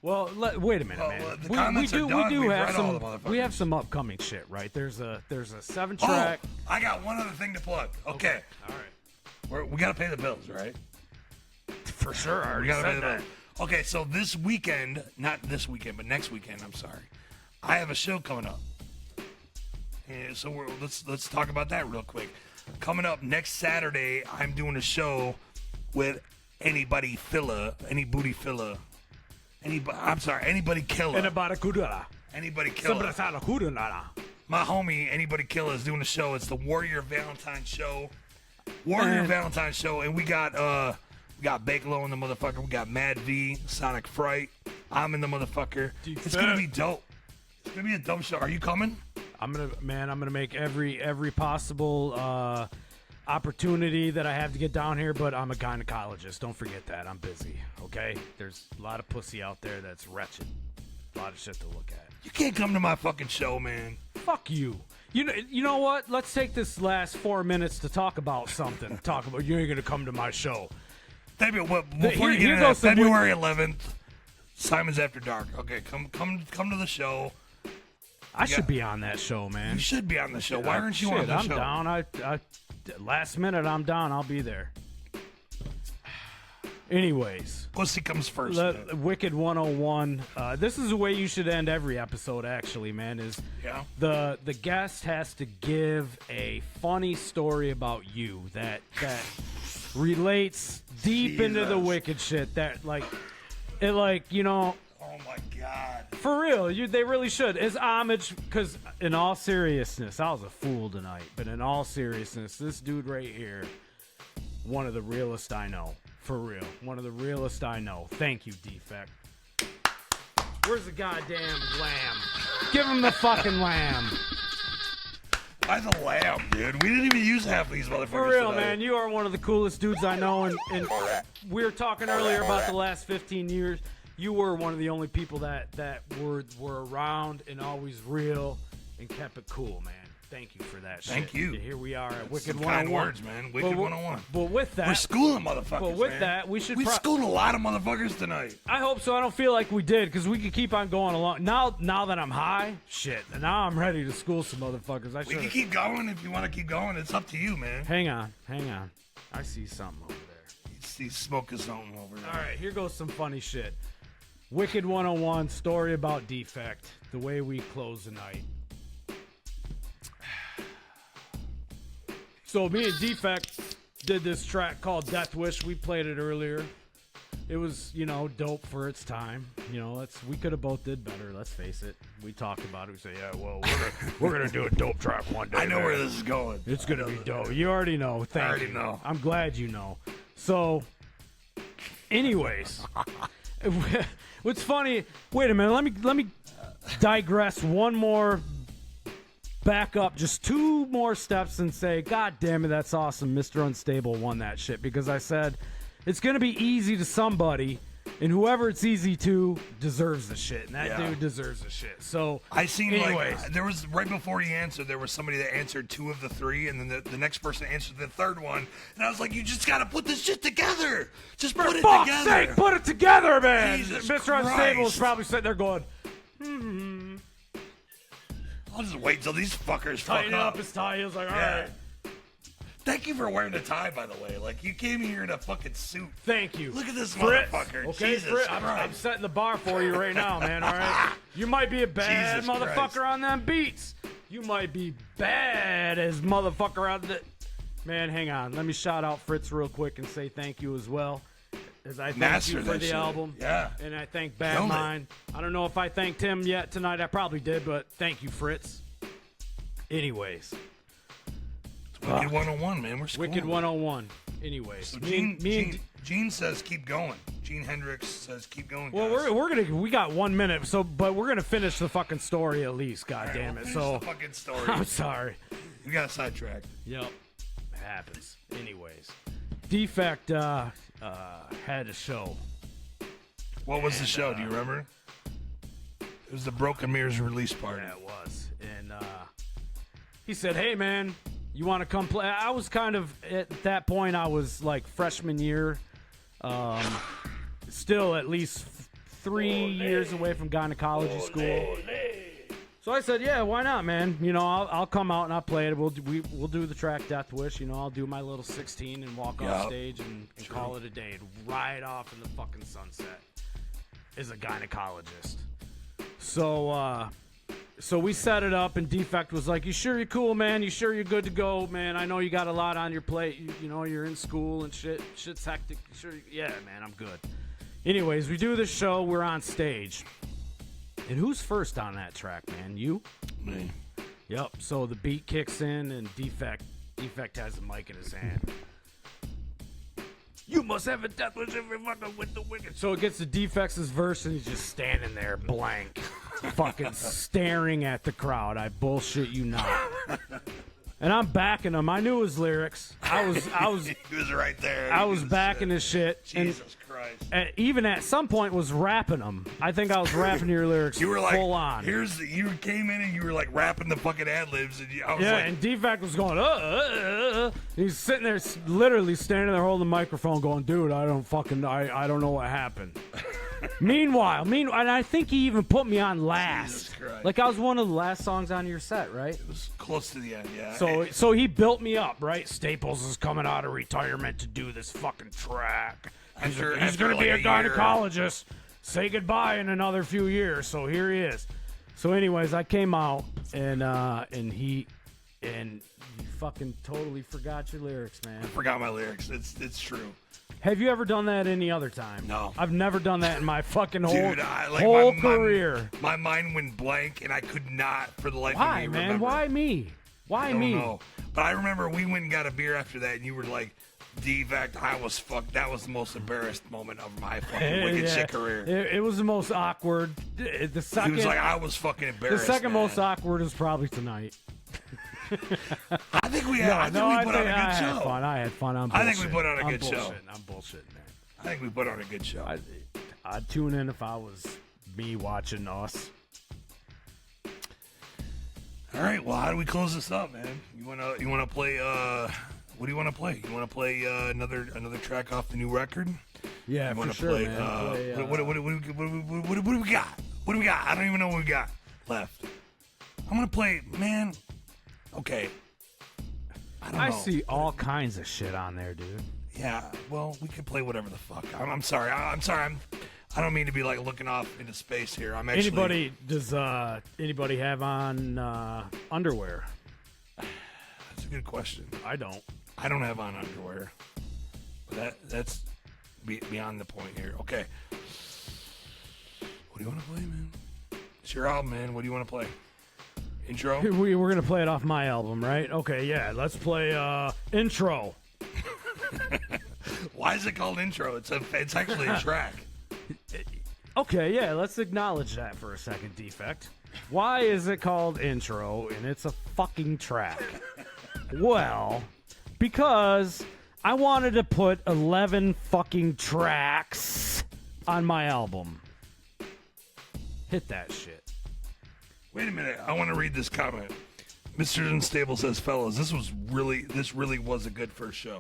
Well, wait a minute, Well, man. the comments are done. We do We've have read some. all the motherfuckers. We have some upcoming shit, right? There's a 7 Oh, track. I got one other thing to plug. Okay, All right. we gotta pay the bills, right? For sure. I We already gotta pay said the that. bills. Okay, so this weekend, not this weekend, but next weekend. I'm sorry, I have a show coming up. And so let's talk about that real quick. Coming up next Saturday, I'm doing a show with anybody filler, any booty filler, anybody killer, And about a kudara. anybody killer. Somebody kudara. My homie, anybody killer, is doing a show. It's the Warrior Valentine Show. Warrior Man. Valentine Show, and we got Bakelo in the motherfucker. We got Mad V, Sonic Fright. I'm in the motherfucker. It's gonna be dope. It's gonna be a dope show. Are you coming? I'm gonna make every possible opportunity that I have to get down here, but I'm a gynecologist. Don't forget that. I'm busy. Okay? There's a lot of pussy out there that's wretched. A lot of shit to look at. You can't come to my fucking show, man. Fuck you. You know what? Let's take this last 4 minutes to talk about something. Talk about you ain't gonna come to my show. Before Here- you get here into that, goes some February 11th, Simon's After Dark. Okay, come to the show. I should be on that show, man. You should be on the show. Why aren't you Shit, on the I'm show? down. I last minute I'm down. I'll be there. Anyways, Pussy comes first. man. Wicked 101. This is the way you should end every episode, actually, man. Is Yeah. the guest has to give a funny story about you that relates deep into the Jesus. wicked shit. That like you know. Oh my God. For real, they really should. As homage, because in all seriousness, I was a fool tonight, but in all seriousness, this dude right here, one of the realest I know. For real. One of the realest I know. Thank you, Defect. Where's the goddamn lamb? Give him the fucking lamb. Why the lamb, dude? We didn't even use half of these motherfuckers. For real, tonight. man. You are one of the coolest dudes I know, and we were talking earlier about the last 15 years. You were one of the only people that were around and always real and kept it cool, man. Thank you for that shit. Thank you. Here we are at That's Wicked some 101. kind words, man. Wicked 101. But with that, We're schooling motherfuckers. But with man. that, we should We pro- schooled a lot of motherfuckers tonight. I hope so. I don't feel like we did because we could keep on going along. Now that I'm high, shit. Now I'm ready to school some motherfuckers. I We should. can keep going if you want to keep going. It's up to you, man. Hang on. I see something over there. He's smoking something over there. All right, here goes some funny shit. Wicked 101, story about Defect, the way we close the night. So me and Defect did this track called Death Wish. We played it earlier. It was, dope for its time. We could have both did better. Let's face it. We talked about it. We say, yeah, well, we're gonna do a dope track one day. I know man. where this is going. It's gonna be dope. You already know. Thank you. I already know. I'm glad you know. So, anyways, what's funny? Wait a minute. Let me digress one more. Back up just 2 more steps and say, God damn it, that's awesome. Mr. Unstable won that shit because I said it's going to be easy to somebody, and whoever it's easy to deserves the shit, and that dude deserves the shit. So, I seen anyways. there was right before he answered, there was somebody that answered 2 of the 3, and then the next person answered the 3rd one, and I was like, you just got to put this shit together. Just put it fuck's together. sake, put it together, man. Jesus Mr. Unstable is Christ. probably sitting there going, I'll just wait till these fuckers fuck tightening up his tie. He was like, all right. Thank you for wearing the tie, by the way. Like, you came here in a fucking suit. Thank you. Look at this Fritz. motherfucker. Okay, Jesus Fritz, Christ. I'm setting the bar for you right now, man, all right? You might be a bad Jesus motherfucker Christ. on them beats. You might be bad as motherfucker on the... Man, hang on. Let me shout out Fritz real quick and say thank you as well. As I thank Master you for that the shit. album. Yeah. And I thank Bad Killed it. Mind. I don't know if I thanked him yet tonight. I probably did, but thank you, Fritz. Anyways. Wicked 101, man. We're scoring. Wicked 101. Anyways. So Me and Gene says keep going. Gene Hendricks says keep going. Well, guys. we got 1 minute, but we're gonna finish the fucking story at least. God All right, damn we'll it! finish So the fucking story. I'm sorry. We got sidetracked. Yep, it happens. Anyways, Defect had a show. What was the show? Do you remember? It was the Broken Mirrors release party. Yeah, it was. And he said, "Hey, man, you want to come play?" I was kind of at that point. I was like freshman year. Still at least 3 years away from gynecology school. So I said, yeah, why not, man? I'll come out and I'll play it. We'll do the track Death Wish. I'll do my little 16 and walk off stage and call it a day. And ride off in the fucking sunset as a gynecologist. So we set it up, and Defect was like, you sure you're cool, man? You sure you're good to go, man? I know you got a lot on your plate. You're in school and shit. Shit's hectic. You sure? Yeah, man, I'm good. Anyways, we do this show. We're on stage. And who's first on that track, man? You? Me. Yep. So the beat kicks in, and Defect has the mic in his hand. You must have a death wish every fucking with the wicked. So it gets to Defect's verse, and he's just standing there blank, fucking staring at the crowd. I bullshit you not. And I'm backing him. I knew his lyrics. I was He was right there. I was backing his shit. Jesus Christ. And even at some point was rapping them. I think I was rapping your lyrics You were like, full on. you came in and you were like rapping the fucking ad libs, and I was Yeah, like, and Defect was going, He's sitting there, literally standing there holding the microphone, going, dude, I don't know what happened. Meanwhile, and I think he even put me on last. Jesus Christ. Like I was one of the last songs on your set, right? it was close to the end, yeah. So he built me up, right? Staples is coming out of retirement to do this fucking track. He's After going to be a like a year. gynecologist. Say goodbye in another few years. So here he is. So anyways, I came out and he fucking totally forgot your lyrics, man. I forgot my lyrics. It's true. Have you ever done that any other time? No. I've never done that in my fucking whole, Dude, whole career. My mind went blank, and I could not, for the life of Why, me, man? remember. Why me? Why I don't me? know. But I remember we went and got a beer after that, and you were like, Defect, I was fucked. That was the most embarrassed moment of my fucking wicked shit career. It was the most awkward. The second, He was like, I was fucking the embarrassed. second man. most awkward is probably tonight. I think we had. I think we put on a good I show. had fun. I had fun. I think we put on a good show. I'm bullshitting, man. I think we put on a good show. I'd tune in if I was me watching us. All right. Well, how do we close this up, man? You wanna play? What do you want to play? You want to play another track off the new record? Yeah, You for wanna sure, play, man. what do we got? What do we got? I don't even know what we got left. I'm gonna play, man. Okay. I don't know. I see all kinds of shit on there, dude. Yeah. Well, we can play whatever the fuck. I'm sorry. I'm sorry. I don't mean to be like looking off into space here. I'm actually. Does anybody have on underwear? That's a good question. I don't. I don't have on underwear. But that's beyond the point here. Okay. What do you want to play, man? It's your album, man. What do you want to play? Intro? We're going to play it off my album, right? Okay, yeah. Let's play intro. Why is it called intro? It's actually a track. Okay, yeah. Let's acknowledge that for a second, Defect. Why is it called intro and it's a fucking track? Well, because I wanted to put 11 fucking tracks on my album. Hit that shit. Wait a minute. I want to read this comment. Mr. Unstable says, fellas, this really was a good first show.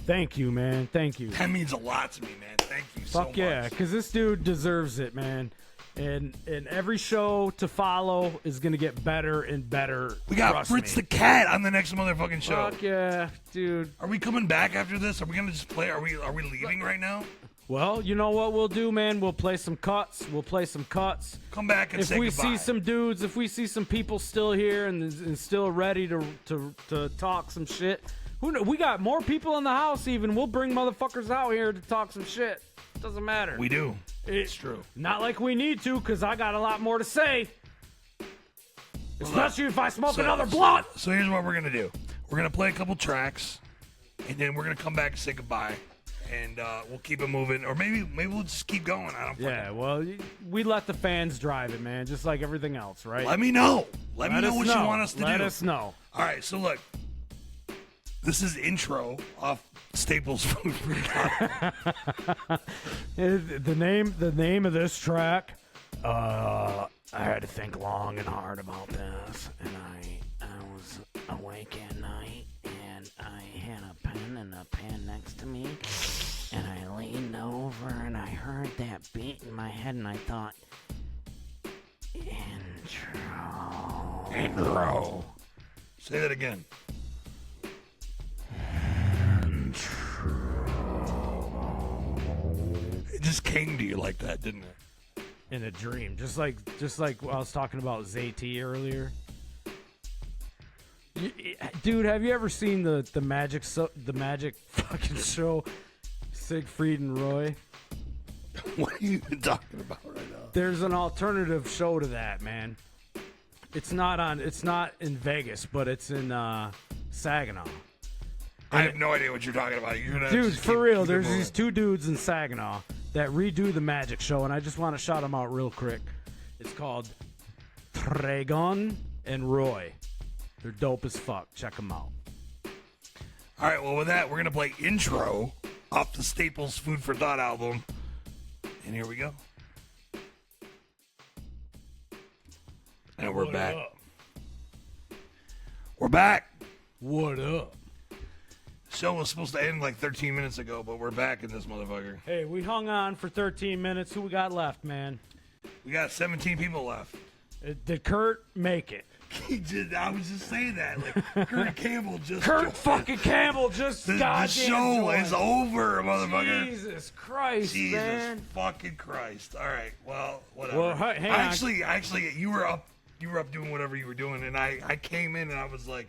Thank you, man. Thank you. That means a lot to me, man. Thank you so much. Fuck yeah, because this dude deserves it, man. And every show to follow is going to get better and better. We got Fritz the Cat on the next motherfucking show. Fuck yeah, dude. Are we coming back after this? Are we going to just play? Are we leaving right now? Well, you know what we'll do, man? We'll play some cuts. Come back and say goodbye. If we see some dudes, if we see some people still here and still ready to talk some shit, we got more people in the house even. We'll bring motherfuckers out here to talk some shit. Doesn't matter. We do. It's true. Not like we need to, because I got a lot more to say. Especially if I smoke another blunt. So here's what we're going to do. We're going to play a couple tracks, and then we're going to come back and say goodbye. And we'll keep it moving, or maybe we'll just keep going. I don't. Yeah, well, we let the fans drive it, man, just like everything else, right? Let me know. Let me know what you want us to do. Let us know. All right, so look, this is intro off Staples Food for Thought. The name of this track. I had to think long and hard about this, and I was awake at night, and I had a pen and a pen next to me. And I leaned over and I heard that beat in my head and I thought, Intro. Say that again. It just came to you like that, didn't it? In a dream, just like I was talking about ZT earlier. Dude, have you ever seen the magic fucking show? Siegfried and Roy. What are you even talking about right now? There's an alternative show to that, man. It's not in Vegas, but it's in Saginaw. I have no idea what you're talking about. Dude, for real, there's these two dudes in Saginaw that redo the magic show, and I just want to shout them out real quick. It's called Tregon and Roy. They're dope as fuck. Check them out. All right, well, with that, we're going to play intro off the Staples Food for Thought album. And here we go. And we're back. We're back. What up? Show was supposed to end like 13 minutes ago, but we're back in this motherfucker. Hey, we hung on for 13 minutes. Who we got left, man? We got 17 people left. Did Kurt make it? He did. I was just saying that. Like, Kurt Campbell just. Fucking Campbell just. The show is over, motherfucker. Jesus Christ, man. Jesus fucking Christ. All right. Well, whatever. Well, hang on. Actually, you were up doing whatever you were doing, and I came in and I was like,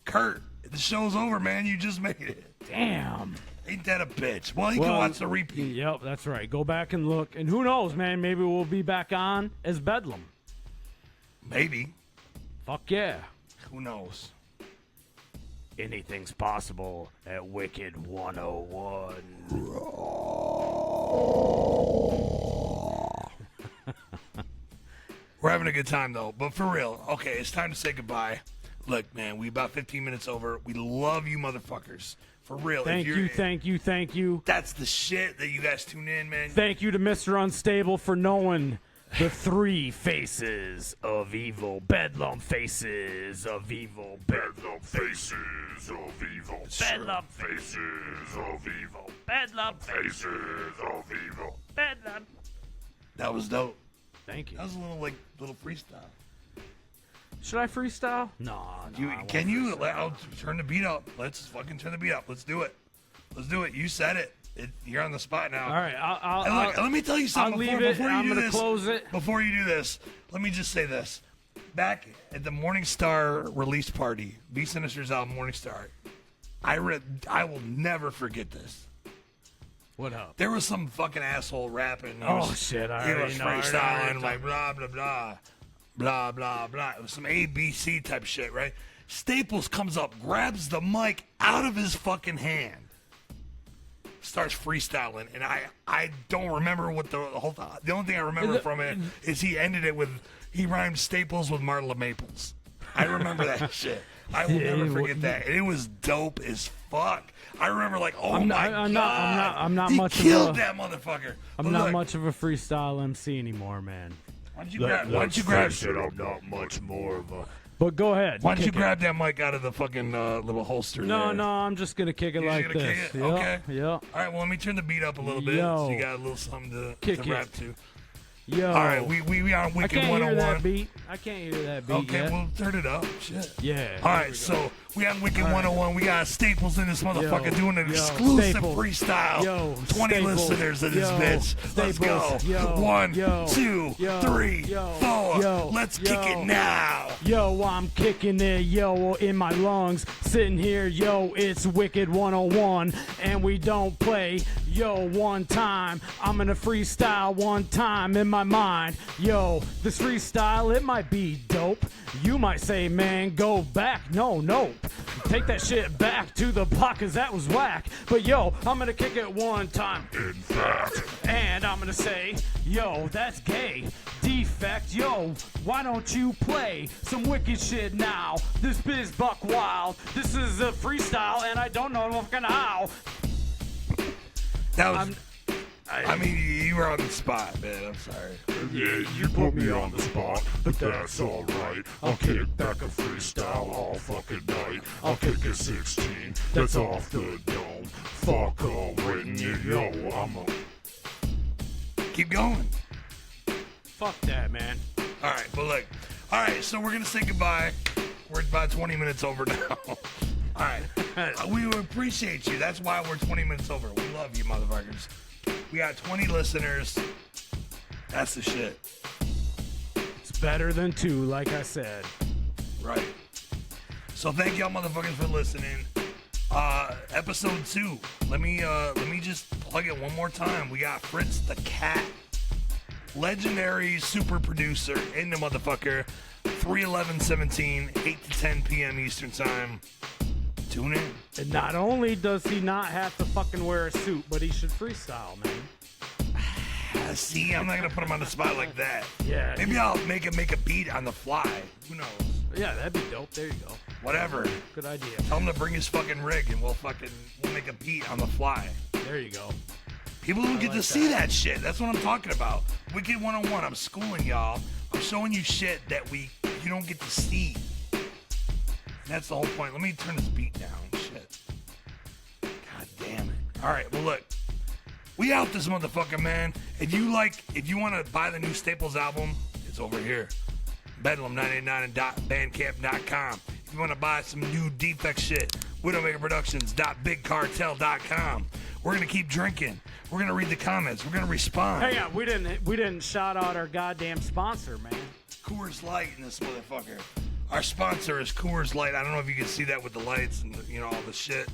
Kurt, the show's over, man. You just made it. Damn. Ain't that a bitch? Well, you can watch the repeat. Yep, that's right. Go back and look. And who knows, man? Maybe we'll be back on as Bedlam. Maybe. Fuck yeah. Who knows? Anything's possible at Wicked 101. We're having a good time, though. But for real, okay, it's time to say goodbye. Look, man, we about 15 minutes over. We love you motherfuckers. For real. Thank you. That's the shit that you guys tune in, man. Thank you to Mr. Unstable for knowing the three faces of evil. Bedlam faces of evil. Bedlam faces of evil. Bedlam faces of evil. Bedlam faces of evil. Bedlam. That was dope. Thank you. That was a little freestyle. Should I freestyle? No. Can you? I'll turn the beat up. Let's fucking turn the beat up. Let's do it. You said it. You're on the spot now. All right. Let me tell you something. I'll leave it. I'm going to close it. Before you do this, let me just say this. Back at the Morningstar release party, B Sinister's album Morningstar, I will never forget this. What up? There was some fucking asshole rapping. Oh, shit. I He already was know. I already freestyling, know. like, blah, blah, blah. Blah, blah, blah. It was some ABC type shit, right? Staples comes up, grabs the mic out of his fucking hand, starts freestyling, and I don't remember what the whole time. The only thing I remember from it is he ended it with, he rhymed Staples with Marla Maples. I remember that shit. I will never forget that. And it was dope as fuck. I remember like, oh my god, I'm not he much killed of a, that motherfucker. I'm But not look, much of a freestyle MC anymore, man. Why don't you grab face it, I'm not much more of a... But go ahead. Why don't you kick it. grab that mic out of the fucking little holster No, there? no, I'm just gonna kick it You're like just gonna this. kick it? Yep, Okay. Yep. All right, well, let me turn the beat up a little bit Yo. so you got a little something to Kick rap it. to. Yo. All right, we are on I Wicked can't hear 101. that beat. I can't hear that beat Okay, yet. well, turn it up. Shit. Yeah. All right, so we have Wicked 101. We got Staples in this motherfucker Yo, doing an yo, exclusive Staples. freestyle. Yo, 20 Staples. listeners of this Yo, bitch. Let's go. Staples. Yo, 1, yo, 2, yo, 3, yo, 4. yo, Let's yo. kick it now. Yo, I'm kicking it, yo, in my lungs. Sitting here, yo, it's Wicked 101. And we don't play, yo, one time. I'm gonna freestyle one time in my mind. Yo, this freestyle, it might be dope. You might say, man, go back. No, nope. Take that shit back to the block, cause that was whack. But yo, I'm gonna kick it one time. In fact, And I'm gonna say, yo, that's gay. Defect, yo, why don't you play some wicked shit now? This biz buck wild. This is a freestyle, and I don't know fucking how. That was, I mean, you were on the spot, man. I'm sorry. yeah, you put me on the spot, but that's alright. I'll kick back a freestyle all fucking night. I'll kick a 16, that's off the dome. Fuck all written, yo, I'm a... Keep going. Fuck that, man. All right, but look. All right, so we're going to say goodbye. We're about 20 minutes over now. All right. We appreciate you. That's why we're 20 minutes over. We love you, motherfuckers. We got 20 listeners. That's the shit. It's better than 2, like I said. Right. So thank y'all motherfuckers for listening. Episode 2. Let me just plug it one more time. We got Fritz the Cat. Legendary super producer in the motherfucker. 3/11/17, 8 to 10 p.m. Eastern Time. Tune in. And not only does he not have to fucking wear a suit, but he should freestyle, man. See, I'm not gonna put him on the spot like that. Yeah. Maybe I'll make a beat on the fly. Who knows? Yeah, that'd be dope. There you go. Whatever. Good idea. Tell him to bring his fucking rig and we'll make a beat on the fly. There you go. People don't get to like see that shit. That's what I'm talking about. Wicked 101. I'm schooling y'all. I'm showing you shit that you don't get to see. And that's the whole point. Let me turn this beat down. Shit. God damn it. All right. Well, look. We out this motherfucker, man. If you want to buy the new Staples album, it's over here. Bedlam989.bandcamp.com. If you want to buy some new Defect shit, widowmakerproductions.bigcartel.com. We're gonna keep drinking. We're gonna read the comments. We're gonna respond. Hey, we didn't shout out our goddamn sponsor, man. Coors Light in this motherfucker. Our sponsor is Coors Light. I don't know if you can see that with the lights and all the shit,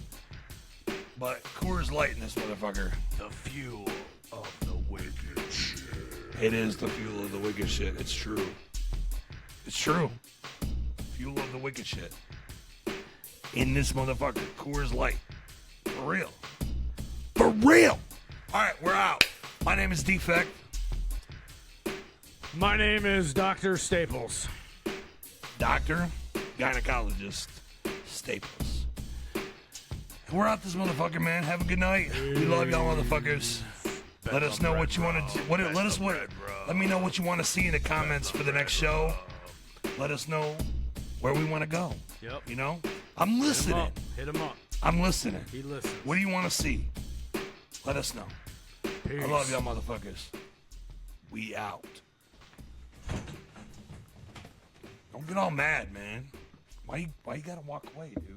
but Coors Light in this motherfucker. The fuel of the wicked shit. It is the fuel of the wicked shit. It's true. It's true. Fuel of the wicked shit. In this motherfucker. Coors Light. For real. For real. All right, we're out. My name is Defect. My name is Dr. Staples. Doctor, gynecologist, Staples. And we're out this motherfucker, man. Have a good night. We love y'all motherfuckers. Let us know what you want to do. Let me know what you want to see in the comments for the next show. Let us know where we want to go. Yep. You know? I'm listening. Hit him up. I'm listening. He listens. What do you want to see? Let us know. Peace. I love y'all motherfuckers. We out. Don't get all mad, man. Why you gotta walk away, dude?